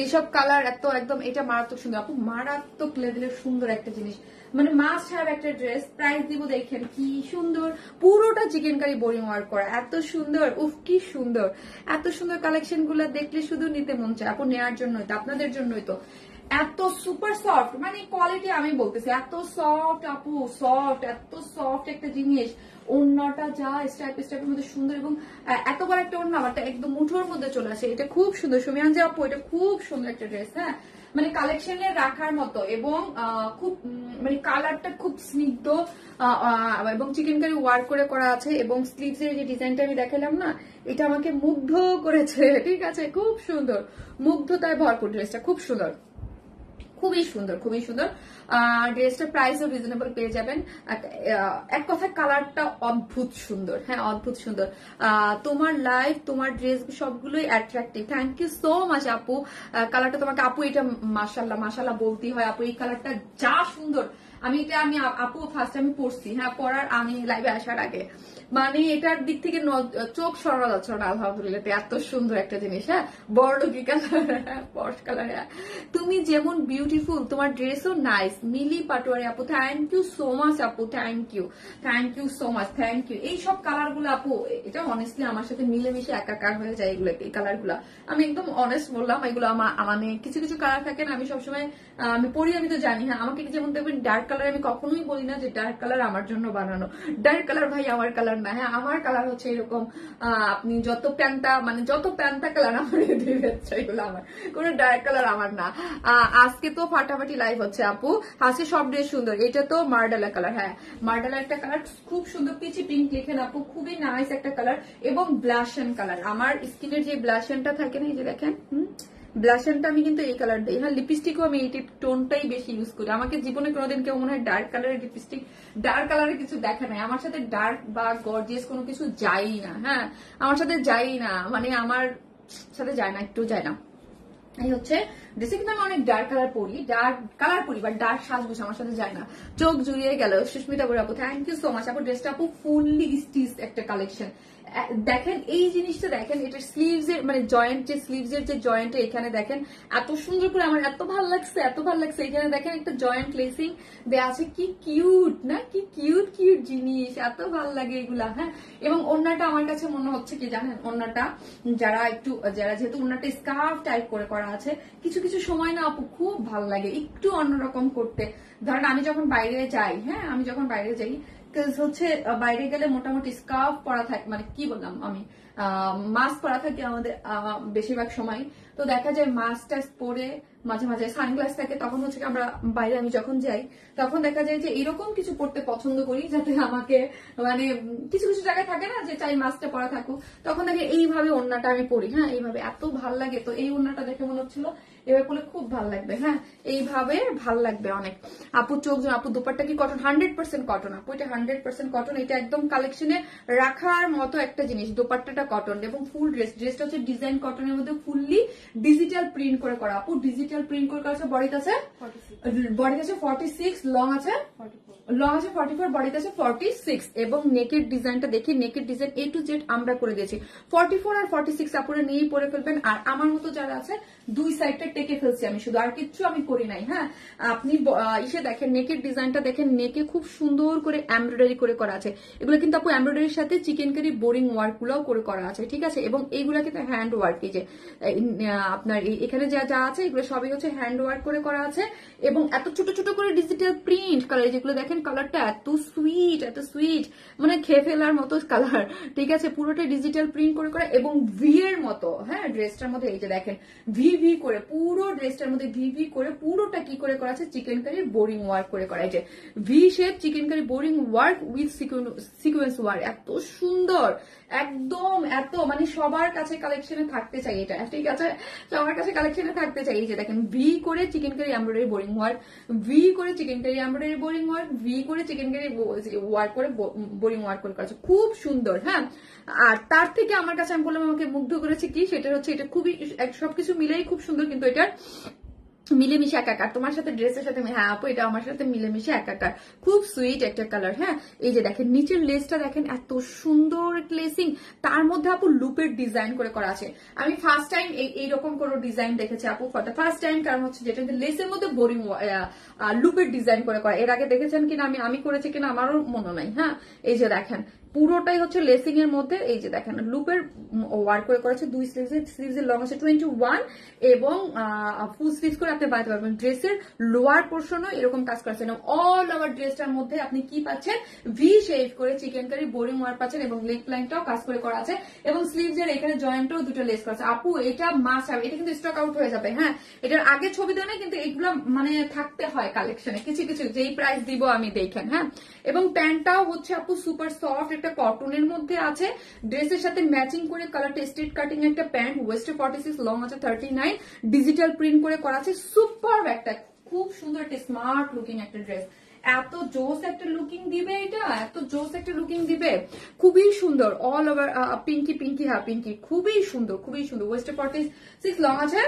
এইসব কালার এত একদম, এটা মারাত্মক সুন্দর আপু, মারাত্মক লেভেলের সুন্দর একটা জিনিস, মানে মাস্ট হ্যাভ একটা ড্রেস। প্রাইস দিব দেখেন কি সুন্দর, পুরোটা চিকেন কারি বোরিং ওয়ার্ক করা, এত সুন্দর, উফ কি সুন্দর, এত সুন্দর কালেকশন গুলো দেখলে শুধু নিতে মন চায় আপু, নেওয়ার জন্যই তো, আপনাদের জন্যই তো। এত সুপার সফট, মানে কোয়ালিটি আমি বলতেছি, এত সফট আপু, সফট, এত সফট একটা জিনিস, ওড়নাটা যা স্টাইপের মধ্যে সুন্দর, এবং এত বড় একটা ওড়না আবার একদম মুঠোর মধ্যে চলে আসে, এটা খুব সুন্দর। সুমিয়ান যে আপু, এটা খুব সুন্দর একটা ড্রেস, হ্যাঁ, মানে কালেকশনে রাখার মতো, এবং খুব মানে কালারটা খুব স্নিগ্ধ, এবং চিকেন কারি ওয়ার্ক করে করা আছে, এবং স্লিভস এর যে ডিজাইনটা আমি দেখালাম না, এটা আমাকে মুগ্ধ করেছে, ঠিক আছে, খুব সুন্দর, মুগ্ধতায় ভরপুর ড্রেসটা, খুব সুন্দর, খুবই সুন্দর, খুবই সুন্দর। ড্রেসটার প্রাইসও রিজনেবল পেয়ে যাবেন। এক কথায় কালারটা অদ্ভুত সুন্দর, হ্যাঁ, অদ্ভুত সুন্দর। তোমার লাইফ, তোমার ড্রেস সবগুলোই attractive. Thank you so much আপু। কালারটা তোমাকে, আপু এটা মাশাল্লাহ মাশাল্লাহ বলতেই হয় আপু, এই কালারটা যা সুন্দর। আমি আপু ফার্স্ট আমি পড়ছি, হ্যাঁ, পড়ার আমি লাইভে আসার আগে, মানে এটার দিক থেকে চোখ সরানো যাচ্ছে না, আলহামদুলিল্লাহ, এত সুন্দর একটা জিনিস, হ্যাঁ, বড়লোকি কালার, হ্যাঁ, পশ কালার, হ্যাঁ, তুমি যেমন বিউটিফুল, তোমার ড্রেসও নাইস। মিলি পাটোয়ারি আপু, থ্যাংক ইউ সো মাচ আপু, thank you so much, thank you. এইসব কালার গুলো আপু, এটা অনেস্টলি আমার সাথে মিলেমিশে একাকার হয়ে যায়, এগুলো, এই কালার গুলা আমি একদম অনেস্ট বললাম, এগুলো আমার মানে কিছু কিছু কালার থাকে না, আমি সবসময় আমি পড়ি, আমি তো জানি, হ্যাঁ, আমাকে যেমন দেখবেন ডার্ক কালার, আমি কখনোই বলি না যে ডার্ক কালার আমার জন্য বানানো, ডার্ক কালার ভাই আমার কালার না, হ্যাঁ, আমার কালার হচ্ছে এরকম, আপনি যত প্যান্টা কালার আমার দিবেন, এগুলো আমার, কোনো ডার্ক কালার আমার না। আজকে তো ফাটাফাটি লাইভ হচ্ছে আপু, আজকে সব ড্রেস সুন্দর। এটা তো মার্ডালা কালার, হ্যাঁ, মার্ডালা একটা কালার, খুব সুন্দর, পিচি পিঙ্ক লিখেন আপু, খুবই নাইস একটা কালার, এবং ব্লাশন কালার, আমার স্কিনের যে ব্লাশনটা থাকে না, এই যে দেখেন, ব্লাশনটা আমি কিন্তু এই কালার দিই, হ্যাঁ, লিপস্টিকও আমি এই টোনটাই বেশি ইউজ করি। আমাকে জীবনে কোনোদিন কেউ মনে হয় ডার্ক কালারের লিপস্টিক, ডার্ক কালারের কিছু দেখা নাই, আমার সাথে ডার্ক বা গর্জিয়াস কোনো কিছু যাই না, হ্যাঁ, আমার সাথে যাই না, মানে আমার সাথে যায় না, একটু যায় না। এই হচ্ছে ড্রেসে, কিন্তু আমি অনেক ডার্ক কালার পরি, বা ডার্ক সাজগোজ আমার সাথে যায় না। চোখ জুড়িয়ে গেল সুস্মিতা বড় আপু, থ্যাংক ইউ সো মাচ আপু। ড্রেসটা আপু ফুললি স্টিচ একটা কালেকশন, দেখেন এই জিনিসটা দেখেন, এটা স্লিভস এর মানে জয়েন্ট, যে স্লিভস এর যে জয়েন্ট, এখানে দেখেন এত সুন্দর করে, আমার এত ভালো লাগছে, এত ভালো লাগছে। এখানে দেখেন একটা জয়েন্ট লেসিং দেওয়া আছে, কি কিউট না, কি কিউট কিউট জিনিস, এত ভালো লাগে এগুলা, হ্যাঁ। এবং ওড়নাটা আমার কাছে মনে হচ্ছে কি জানেন, ওড়নাটা যারা যেহেতু ওড়নাটা স্কার্ফ টাইপ করে করা আছে, কিছু কিছু সময় না আপু খুব ভালো লাগে একটু অন্যরকম করতে। ধরেন আমি যখন বাইরে যাই, হ্যাঁ, আমি যখন বাইরে যাই, হচ্ছে বাইরে গেলে মোটামুটি স্কার্ফ পরা থাকে, মানে কি বললাম আমি, মাস্ক পরা থাকে আমাদের বেশিরভাগ সময়, তো দেখা যায় মাস্ক টাস্ক পরে মাঝে মাঝে সানগ্লাস থাকে, তখন হচ্ছে আমরা বাইরে, আমি যখন যাই তখন দেখা যায় যে এরকম কিছু পড়তে পছন্দ করি, যাতে আমাকে মানে কিছু কিছু জায়গায় থাকে না যে চাই মাস্কটা পরা থাকুক, তখন দেখে এইভাবে ওড়নাটা আমি পরি, হ্যাঁ, এইভাবে এত ভাল লাগে। তো এই ওড়নাটা দেখে মনে হচ্ছিল এবার পরলে খুব ভাল লাগবে, হ্যাঁ, এইভাবে ভাল লাগবে অনেক। আপু চোখ, আপু দুপাট্টা কি কটন? 100% কটন আপু, এটা 100% কটন, এটা একদম কালেকশনে রাখার মতো একটা জিনিস। দোপাট্টাটা কটন, এবং ফুল ড্রেসটা হচ্ছে ডিজাইন কটনের মধ্যে ফুললি ডিজিটাল প্রিন্ট করে করা আপু, ডিজিটাল প্রিন্ট করে করা আছে। বডিতে আছে 46, লং আছে 44, বডিতে আছে 46, এবং নেকের ডিজাইনটা দেখি, নেকের ডিজাইন A to Z আমরা করে দিয়েছি। 44 আর 46 আপুরা নিয়েই পরে ফেলবেন। আর আমার মতো যারা আছে দুই সাইডটা টেকে ফেলছি আমি, শুধু আর কিচ্ছু আমি করি নাই, হ্যাঁ। আপনি ইসে দেখেন, নেকের ডিজাইনটা দেখেন, নেকে খুব সুন্দর করে এমব্রয়ডারি করে করা আছে। এগুলো কিন্তু আপু এমব্রয়ডারির সাথে চিকেন কারি বোরিং ওয়ার্ক গুলাও করে করা আছে, ঠিক আছে। এবং এইগুলা কিন্তু হ্যান্ড ওয়ার্ক, এই যে আপনার এখানে যা যা আছে এগুলো সবই হচ্ছে হ্যান্ড ওয়ার্ক করে করা আছে, এবং এত ছোট ছোট করে ডিজিটাল প্রিন্ট কালার, যেগুলো দেখেন কালারটা এত সুইট, মানে খেয়ে ফেলার মতো কালার, ঠিক আছে। পুরোটা ডিজিটাল প্রিন্ট করে করা, এবং ভি এর মতো, হ্যাঁ, ড্রেসটার মধ্যে এই যে দেখেন ভি করে, পুরো ড্রেসটার মধ্যে ভি করে, পুরোটা কি করে করা আছে, চিকেন কারি বোরিং ওয়ার্ক করে করা, এই যে V shape chikankari boring work with sequins work, এত সুন্দর একদম, এত মানে সবার কাছে কালেকশনে থাকতে চাই এটা, ঠিক আছে, সবার কাছে কালেকশনে থাকতে চাই। এই যে দেখেন ভি করে chikankari embroidery boring work, V করে chikankari embroidery boring work, V করে চিকেন কারি ওয়ার্ক করে বোরিং ওয়ার্ক করে করেছে, খুব সুন্দর, হ্যাঁ। আর তার থেকে আমার কাছে আমি বললাম আমাকে মুগ্ধ করেছে কি, সেটা হচ্ছে এটা খুবই সবকিছু মিলেই খুব সুন্দর, কিন্তু এটার মিলেমিশে একাকার, তোমার সাথে ড্রেসের সাথে, হ্যাঁ আপু এটা আমার সাথে মিলেমিশে একাকার, খুব সুইট একটা কালার, হ্যাঁ। এই যে দেখেন নিচের লেসটা দেখেন এত সুন্দর লেসিং, তার মধ্যে আপু লুপের ডিজাইন করে করা আছে। আমি ফার্স্ট টাইম এইরকম কোনো ডিজাইন দেখেছি আপু, ফার্স্ট টাইম, কারণ হচ্ছে যেটা লেসের মধ্যে বোরিং লুপের ডিজাইন করে করা, এর আগে দেখেছেন কিনা আমি করেছি কিনা আমারও মনে নাই, হ্যাঁ। এই যে দেখেন পুরোটাই হচ্ছে লেসিং এর মধ্যে। এই যে দেখেন লুপের ওয়ার্ক করে করেছে, দুই স্লিভসের লং আছে 21 এবং ফুল স্লিভস করে আপনি বানাতে পারবেন। ড্রেসের লোয়ার পোর্শনও এরকম কাজ করেছেন। অল ওভার ড্রেসটার মধ্যে আপনি কি পাচ্ছেন, ভি শেপ করে চিকেন কারি বোরিং ওয়ার্ক পাচ্ছেন এবং লেগ লাইনটাও কাজ করে করা আছে এবং স্লিভস এর এখানে জয়েন্টও দুটো লেস করা আছে। আপু এটা মাস্ট হবে, এটা কিন্তু স্টক আউট হয়ে যাবে। হ্যাঁ, এটার আগে ছবি দেওয়া নেই, কিন্তু এগুলো মানে থাকতে হয় কালেকশনে কিছু কিছু, যেই প্রাইস দিব আমি দেখেন। হ্যাঁ, এবং প্যান্টটাও হচ্ছে আপু সুপার সফট একটা কটনের মধ্যে আছে, ড্রেসের সাথে ম্যাচিং করে কালার টেস্টেড কাটিং একটা প্যান্ট, ওয়েস্টে 46, লং আছে 39, ডিজিটাল প্রিন্ট করে করা আছে। সুপার একটা খুব সুন্দর একটা স্মার্ট লুকিং একটা ড্রেস। এত জোস একটা লুকিং দিবে, এটা এত জোস একটা লুকিং দিবে, খুবই সুন্দর। অল ওভার পিঙ্কি পিঙ্কি, হ্যাঁ পিঙ্কি, খুবই সুন্দর খুবই সুন্দর। ওয়েস্টে 46, লং আছে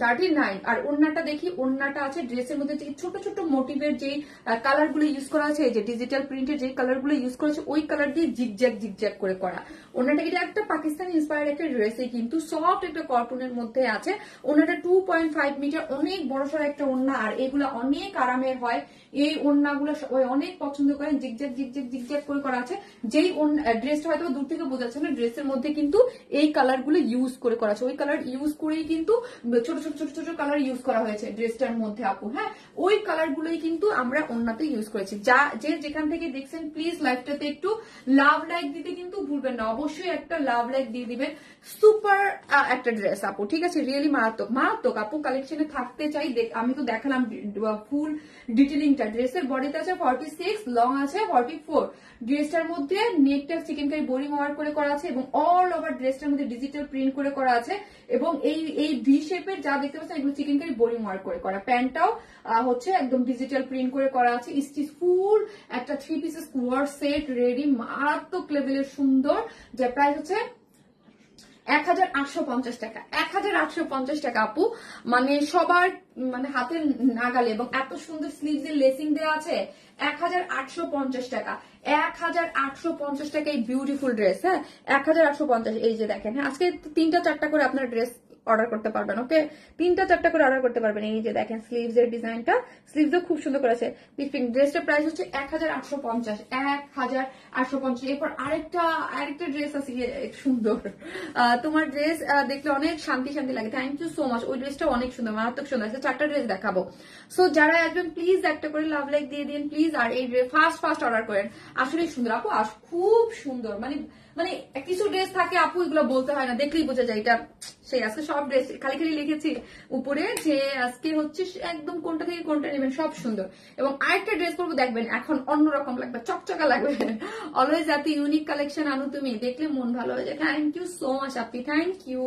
39। আর ওড়নাটা দেখি, ওড়নাটা আছে ড্রেসের মধ্যে যে ছোট ছোট মোটিভের যে কালার গুলো ইউজ করা আছে, এই যে ডিজিটাল প্রিন্টের যে কালার গুলো ইউজ করা আছে ওই কালার দিয়ে জিগজ্যাগ জিগজ্যাগ করে করা। ওড়নাটা এটা একটা পাকিস্তানি ইন্সপায়ার্ড একটা ড্রেসে কিন্তু সফট একটা কটনের মধ্যে আছে। ওড়নাটা 2.5 মিটার, অনেক বড়সড় একটা ওড়না, আর এগুলো অনেক আরামের হয়। এই ওড়নাগুলো সবাই অনেক পছন্দ করেন, জিগজ্যাগ জিগজ্যাগ জিগজ্যাগ করে করা আছে। যেই ড্রেসটা হয়তো দূর থেকে বোঝা যাচ্ছে না, ড্রেসের মধ্যে কিন্তু এই কালার গুলো ইউজ করে করা আছে, ওই কালার ইউজ করেই কিন্তু ছোট ছোট ছোট ছোট কালার ইউজ করা হয়েছে ড্রেসটার মধ্যে আপু। হ্যাঁ, ওই কালার গুলোই কিন্তু আমরা ওড়নাতে ইউজ করেছি। যা যে যেখান থেকে দেখছেন প্লিজ লাইভটাতে একটু লাভ লাইক দিতে কিন্তু ভুলবেন না, অবশ্যই একটা লাভ লাইক দিয়ে দিবেন। সুপার একটা ড্রেস আপু, ঠিক আছে, রিয়েলি মারাত্মক মারাত্মক আপু। কালেকশনে থাকতে চাই, আমি তো দেখালাম ফুল ডিটেলিংটা। ড্রেসের বডিতে আছে 46, লং আছে 44। ড্রেসটার মধ্যে নেকটা চিকেন কারি বোরিং ওয়ার্ক করে করা আছে এবং অল ওভার ড্রেসটার মধ্যে ডিজিটাল প্রিন্ট করে করা আছে এবং এই ভি শেপের যা দেখতে পাচ্ছেন এগুলো চিকেন কারি বোরিং ওয়ার্ক করে করা। প্যান্টটাও হচ্ছে একদম ডিজিটাল প্রিন্ট করে করা আছে। স্টিচ ফুল একটা 3 পিসেস কোয়ার সেট রেডি, মারাত্মক লেভেলের সুন্দর, যার প্রাইস হচ্ছে 1850 টাকা। 1850 টাকা আপু, মানে সবার মানে হাতে নাগালে, এবং এত সুন্দর স্লিভস এর লেসিং দেওয়া আছে। 1850 টাকা, 1850 টাকা এই বিউটিফুল ড্রেস। হ্যাঁ, 1850। এই যে দেখেন, হ্যাঁ আজকে 3টা 4টা করে আপনার ড্রেস অর্ডার করতে পারবেন। ওকে, 3টা 4টা করে অর্ডার করতে পারবেন। এই যে দেখেন স্লিভস এর ডিজাইনটা, স্লিভসও খুব সুন্দর করেছে। ড্রেসটার প্রাইস হচ্ছে 1850, 1850। এরপর আরেকটা ড্রেস আছে সুন্দর, তোমার ড্রেস দেখলে অনেক শান্তি শান্তি লাগে। Thank you so much. ওই ড্রেসটা অনেক সুন্দর, মারাত্মক সুন্দর আছে। 4টা ড্রেস দেখাবো, সো যারা একজন প্লিজ একটা করে লাভ লাইক দিয়ে দিন প্লিজ। আর এই ফার্স্ট অর্ডার করেন, আসলেই সুন্দর আপু, খুব সুন্দর। মানে মানে কিছু ড্রেস থাকে আপু, এগুলো বলতে হয় না, দেখলেই বোঝা যায় এটা সেই। আজকে সব ড্রেস খালি খালি লিখেছি উপরে যে আজকে হচ্ছে একদম কোনটা থেকে কোনটা নেবেন, সব সুন্দর। এবং আরেকটা ড্রেস করবো, দেখবেন এখন অন্যরকম লাগবে, চকচকা লাগবে। অলওয়েজ এত ইউনিক কালেকশন আনো তুমি, দেখলে মন ভালো হয়ে যায়। থ্যাংক ইউ সো মাচ আপনি, থ্যাংক ইউ।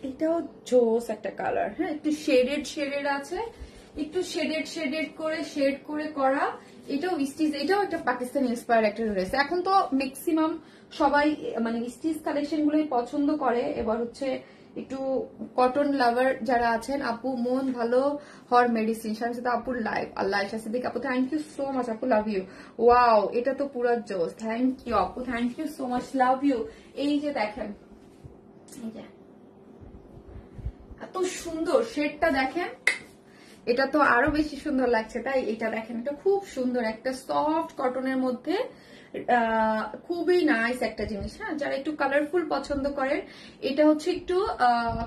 এটাও জোস একটা কালার। হ্যাঁ, একটু শেডেড আছে, একটু শেডেড করে শেড করে করা। এটাও স্টিচ, এটাও একটা পাকিস্তানি ইন্সপায়ার্ড একটা ড্রেস। এখন তো ম্যাক্সিমাম সবাই মানে স্টিচ কালেকশন গুলোই পছন্দ করে। এবার হচ্ছে একটু কটন লাভার যারা আছেন, আপু মন ভালো হওয়ার মেডিসিন সাথে আপুর লাইভ, আল্লাহ সাথে আপু, থ্যাংক ইউ সো মাচ আপু, লাভ ইউ। ওয়াও, এটা তো পুরো জোস। থ্যাংক ইউ আপু, thank you so much, love you. এই যে দেখেন, এই যে এত সুন্দর শেডটা দেখেন, এটা তো আরো বেশি সুন্দর লাগছে। তাই এটা দেখেন, এটা খুব সুন্দর একটা সফট কটনের মধ্যে খুবই নাইস একটা জিনিস। হ্যাঁ, যারা একটু কালারফুল পছন্দ করেন, এটা হচ্ছে একটু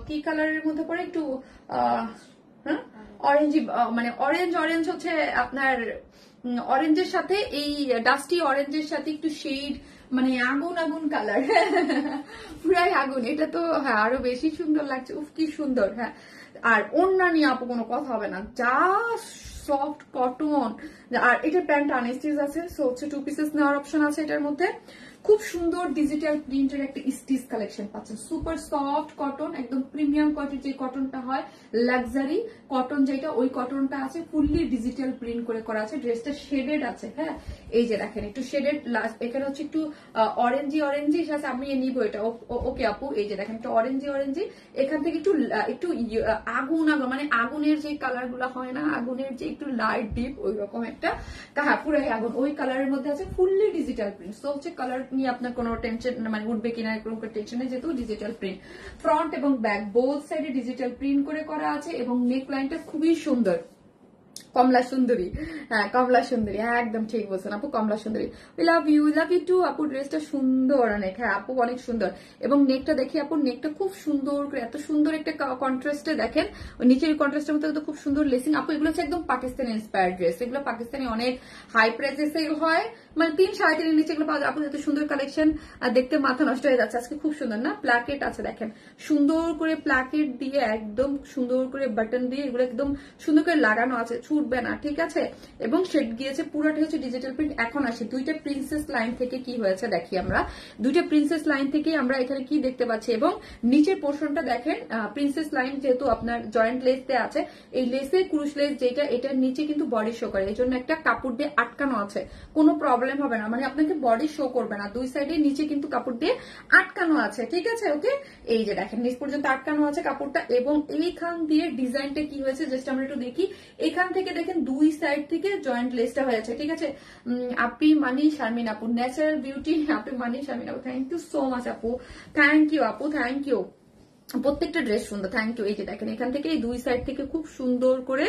কি কালারের মধ্যে পড়ে, একটু হ্যাঁ অরেঞ্জ, মানে অরেঞ্জ অরেঞ্জ হচ্ছে আপনার অরেঞ্জের সাথে এই ডাস্টি অরেঞ্জের সাথে একটু শেড, মানে আগুন আগুন কালার, পুরাই আগুন। এটা তো হ্যাঁ আরো বেশি সুন্দর লাগছে। উফ কি সুন্দর। হ্যাঁ, আর ওড়না নিয়ে আপু কোনো কথা হবে না, যা সফট কটন। আর এটার প্যান্ট আনস্টিচ আছে, সো হচ্ছে 2 পিসেস নেওয়ার অপশন আছে এটার মধ্যে। খুব সুন্দর ডিজিটাল প্রিন্টের একটা স্টিচ কালেকশন পাচ্ছেন। সুপার সফট কটন, একদম প্রিমিয়াম কোয়ালিটির যে কটনটা হয়, লাক্সারি কটন যেটা, ওই কটনটা আছে। ফুললি ডিজিটাল প্রিন্ট করে করা আছে। ড্রেসটা শেডেড আছে। হ্যাঁ, এই যে দেখেন একটু শেডেড, এখানে হচ্ছে একটু অরেঞ্জি অরেঞ্জি সাথে আমি নিবো এটা। ওকে আপু, এই যে দেখেন একটু অরেঞ্জি অরেঞ্জি, এখান থেকে একটু একটু আগুন আগুন, মানে আগুনের যে কালার গুলা হয় না, আগুনের যে একটু লাইট ডিপ ওই রকম একটা, হ্যাঁ পুরাই আগুন ওই কালারের মধ্যে আছে। ফুললি ডিজিটাল প্রিন্ট, সো হচ্ছে কালার নিয়ে আপনার কোনো টেনশন, মানে উঠবে কিনা এরকম টেনশন নেই, যেহেতু ডিজিটাল প্রিন্ট। ফ্রন্ট এবং ব্যাক বোথ সাইডে ডিজিটাল প্রিন্ট করে করা আছে এবং নেক লাইনটা খুবই সুন্দর, কমলা সুন্দরী। হ্যাঁ কমলা সুন্দরী, হ্যাঁ একদম ঠিক বলছেন আপু, কমলা সুন্দরী। উই লাভ ইউ টু আপু। ড্রেসটা সুন্দর অনেক, হ্যাঁ আপু অনেক সুন্দর। এবং নেকটা দেখি আপু, নেকটা খুব সুন্দর করে, এত সুন্দর একটা কন্ট্রাস্টে দেখেন, নিচের কন্ট্রাস্টের মধ্যে খুব সুন্দর লেসিং। আপু এগুলো হচ্ছে একদম পাকিস্তানি ইন্সপায়ার্ড ড্রেস, এগুলো পাকিস্তানি অনেক হাই প্রাইসে সেল হয়, মানে 3-3.5 নিচে এগুলো পাওয়া যায়। আপু এত সুন্দর কালেকশন, আর দেখতে মাথা নষ্ট হয়ে যাচ্ছে আজকে। খুব সুন্দর না, প্লাকেট আছে দেখেন, সুন্দর করে প্লাকেট দিয়ে একদম সুন্দর করে বাটন দিয়ে এগুলো একদম সুন্দর করে লাগানো আছে, ছুটবে না, ঠিক আছে। এবং শেড গিয়েছে পুরোটা হচ্ছে ডিজিটাল প্রিন্ট। এখন আসি দুইটা প্রিন্সেস লাইন থেকে কি হয়েছে দেখি আমরা। দুইটা প্রিন্সেস লাইন থেকে আমরা এখানে কি দেখতে পাচ্ছি, এবং নিচের পোর্শনটা দেখেন, প্রিন্সেস লাইন যেহেতু আপনার জয়েন্ট লেস দিয়ে আছে, এই লেসে ক্রুশ লেস যেটা, এটার নিচে কিন্তু বডি শো করে, এই জন্য একটা কাপড় দিয়ে আটকানো আছে, কোনো প্রবলেম হবে না, মানে আপনাকে বডি শো করবে না। দুই সাইডে নিচে কিন্তু কাপড় দিয়ে আটকানো আছে, ঠিক আছে। ওকে, এই যে দেখেন নিচ পর্যন্ত আটকানো আছে কাপড়টা। এবং এইখান দিয়ে ডিজাইনটা কি হয়েছে জাস্ট আমরা একটু দেখি। এখান থেকে দেখেন দুই সাইড থেকে জয়েন্ট লেসটা হয়েছে, ঠিক আছে। আপনি মানি শারমিন আপু, ন্যাচারাল বিউটি, আপনি মানি শারমিন আপু, থ্যাংক ইউ সো মাচ আপু, থ্যাংক ইউ আপু, থ্যাংক ইউ। প্রত্যেকটা ড্রেস সুন্দর, থ্যাংক ইউ। এই যে দেখেন এখান থেকে এই দুই সাইড থেকে খুব সুন্দর করে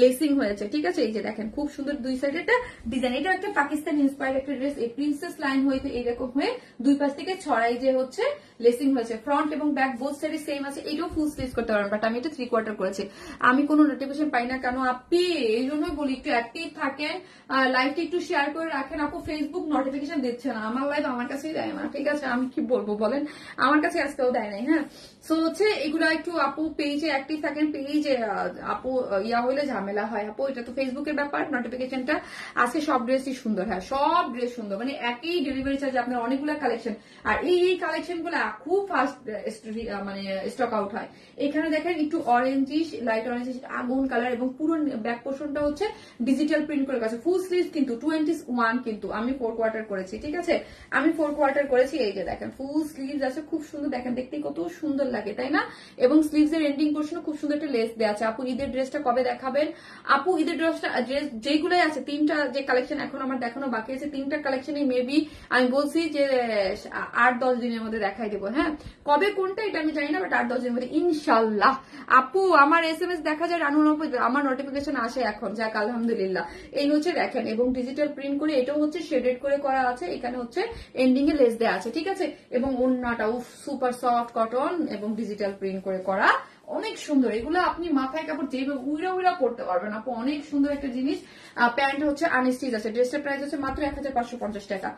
লেসিং হয়েছে, ঠিক আছে। এই যে দেখেন খুব সুন্দর দুই সাইড একটা ডিজাইন। এটা একটা পাকিস্তান ইন্সপায়ার্ড একটা ড্রেস। এই প্রিন্সেস লাইন হইতে এইরকম হয়ে দুই পাশ থেকে ছড়াই যে হচ্ছে লেসিং হয়েছে। ফ্রন্ট এবং ব্যাক বোথ সাইডে সেম আছে। এটাও ফুল স্লিভ করতে পারবেন, বাট আমি এটা 3/4 করেছি। আমি কোনো নোটিফিকেশন পাই না কেন আপনি, এই জন্যই বলি একটু অ্যাক্টিভ থাকেন, লাইভটা একটু শেয়ার করে রাখেন। আপু ফেসবুক নোটিফিকেশন দিচ্ছে না, আমার লাইভ আমার কাছেই দেয় না, ঠিক আছে। আমি কি বলবো বলেন, আমার কাছে আজকেও দেয় নাই। হ্যাঁ, সো হচ্ছে এগুলো একটু আপু পেজে অ্যাক্টিভ থাকেন। পেজে আপু ইয়া হইলে ঝামেলা হয় আপু, এটা তো ফেসবুকের ব্যাপার। নোটিফিকেশনটা আছে, সব ড্রেসই সুন্দর, হ্যাঁ সব ড্রেস সুন্দর, মানে একই ডেলিভারি চার্জ আপনার অনেকগুলো কালেকশন। আর এই কালেকশন গুলো খুব ফাস্ট মানে স্টক আউট হয়। এখানে দেখেন একটু অরেঞ্জিশ, লাইট অরেঞ্জিশ আগুন কালার, এবং পুরো ব্যাক পোর্শনটা হচ্ছে ডিজিটাল প্রিন্ট করে গেছে। ফুল স্লিভ কিন্তু 21, কিন্তু আমি 4/4 করেছি, ঠিক আছে। আমি 4/4 করেছি। এই যে দেখেন ফুল স্লিভ আছে, খুব সুন্দর, দেখেন দেখতে কত সুন্দর লাগে, তাই না। এবং স্লিভস এর এন্ডিং পোর্শনে খুব সুন্দর একটা লেস দেওয়া আছে। আপু ঈদের ড্রেসটা কবে দেখাবেন? আপু ঈদের ড্রেসটা যেগুলোই আছে, 3টা যে কালেকশন এখন আমার দেখানো বাকি আছে, 3টা কালেকশনই মেবি আমি বলছি যে 8-10 দিনের মধ্যে দেখাই দেবো। হ্যাঁ, কবে কোনটা এটা আমি জানি না, বাট 8-10 দিনের মধ্যে ইনশাল্লাহ। আপু আমার SMS দেখা যায় 99, আমার নোটিফিকেশন আসে এখন, যাক আলহামদুলিল্লাহ। এই হচ্ছে দেখেন, এবং ডিজিটাল প্রিন্ট করে, এটাও হচ্ছে শেডেড করে করা আছে। এখানে হচ্ছে এন্ডিং এ লেস দেওয়া আছে, ঠিক আছে। এবং ওড়নাটা সুপার সফট কটন এবং ডিজিটাল প্রিন্ট করে করা, অনেক সুন্দর। এগুলো আপনি মাথায় কাপড় যেভাবে উইরা উইরা পড়তে পারবেন আপু, অনেক সুন্দর একটা জিনিস। প্যান্ট হচ্ছে আনস্টিচ আছে। ড্রেসটার প্রাইস হচ্ছে মাত্র 1550 টাকা,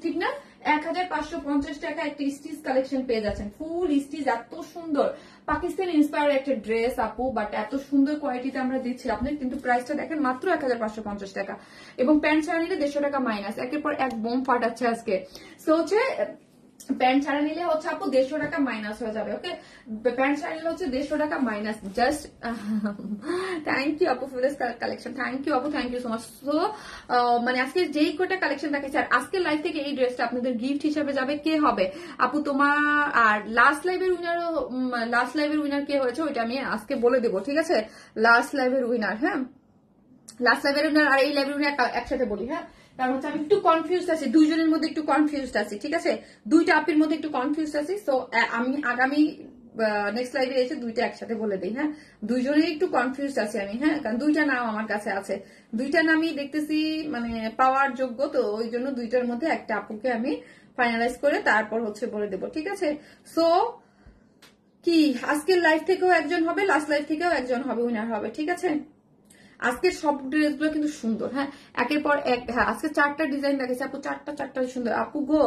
ঠিক না। 1550 টাকা একটা স্টিচ কালেকশন পেয়ে যাচ্ছেন, ফুল স্টিচ, এত সুন্দর পাকিস্তান ইন্সপায়ার একটা ড্রেস আপু, বাট এত সুন্দর কোয়ালিটিতে আমরা দিচ্ছি আপনাদের, কিন্তু প্রাইসটা দেখেন মাত্র 1550 টাকা। এবং প্যান্ট ছাড়া নিলে 150 টাকা মাইনাস। একের পর এক বোম ফাটাচ্ছে আজকে। সো হচ্ছে প্যান্ট ছাড়া নিলে হচ্ছে আপু 150 টাকা মাইনাস হয়ে যাবে। ওকে, প্যান্ট ছাড়া নিলে হচ্ছে 150 টাকা মাইনাস। জাস্ট থ্যাংক ইউ আপু for this collection, thank you আপু, thank you so much. So মানে আজকে যেই কটা কালেকশন দেখাচ্ছি, আর আজকের লাইভ থেকে এই ড্রেসটা আপনাদের গিফট হিসাবে যাবে, কে হবে আপু তোমার? আর লাস্ট লাইভের উইনার কে হয়েছে ওইটা আমি আজকে বলে দেবো, ঠিক আছে। লাস্ট লাইভের উইনার, হ্যাঁ লাস্ট লাইভের উইনার আর এই লাইভের উইনার একসাথে বলি। হ্যাঁ, কারণ হচ্ছে আমি একটু কনফিউজ আছি, দুইজনের মধ্যে একটু কনফিউজ আছি, ঠিক আছে। দুইটা আপির মধ্যে একটু কনফিউজ আছি। সো আমি আগামী নেক্সট লাইভে এসে দুইটা একসাথে বলে দিই। হ্যাঁ, দুইজনেই একটু কনফিউজ আছে আমি। হ্যাঁ, কারণ দুইটা নাম আমার কাছে আছে, দুইটা নামই দেখতেছি মানে পাওয়ার যোগ্য, তো ওই জন্য দুইটার মধ্যে একটা আপুকে আমি ফাইনালাইজ করে তারপর হচ্ছে বলে দেবো। ঠিক আছে, সো কি আজকের লাইভ থেকেও একজন হবে, লাস্ট লাইভ থেকেও একজন হবে, উইনার হবে। ঠিক আছে, আজকের সব ড্রেসগুলো কিন্তু সুন্দর। হ্যাঁ, একের পর এক। হ্যাঁ, আজকে 4টা ডিজাইন দেখেছি আপু, চারটা সুন্দর। আপু গো,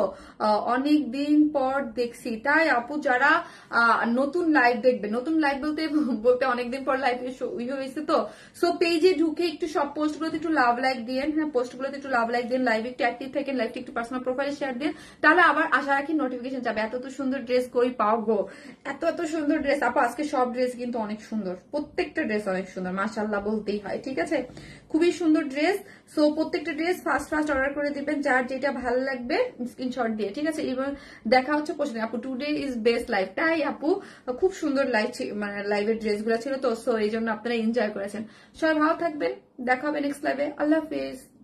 অনেক দিন পর দেখছি, তাই আপু যারা নতুন লাইভ দেখবে, নতুন লাইভ বলতে বলতে অনেকদিন পর লাইভ হয়েছে তো, সো পেজে ঢুকে একটু সব পোস্টগুলোতে একটু লাভ লাইক দিন। হ্যাঁ, পোস্টগুলোতে একটু লাভ লাইক দিন, লাইভ একটু অ্যাক্টিভ থাকেন, লাইভটা একটু পার্সোনাল প্রোফাইলে শেয়ার দিন, তাহলে আবার আশা রাখি নোটিফিকেশন যাবে। এত সুন্দর ড্রেস কই পাও গো, এত সুন্দর ড্রেস আপু। আজকে সব ড্রেস কিন্তু অনেক সুন্দর, প্রত্যেকটা ড্রেস অনেক সুন্দর, মাশাআল্লাহ বলতেই হয়। ঠিক আছে, খুবই সুন্দর ড্রেস। সো প্রত্যেকটা ড্রেস ফার্স্ট অর্ডার করে দিবেন, যার যেটা ভালো লাগবে স্ক্রিনশট দিয়ে। ঠিক আছে, এবার দেখা হচ্ছে পছন্দ। আপু টুডে ইজ বেস্ট লাইভ, তাই আপু খুব সুন্দর লাইভ, মানে লাইভের ড্রেস গুলো ছিল তো, সো এই জন্য আপনারা এনজয় করেছেন। সবাই ভালো থাকবেন, দেখা হবে নেক্সট লাইভে। আল্লাহ হাফিজ।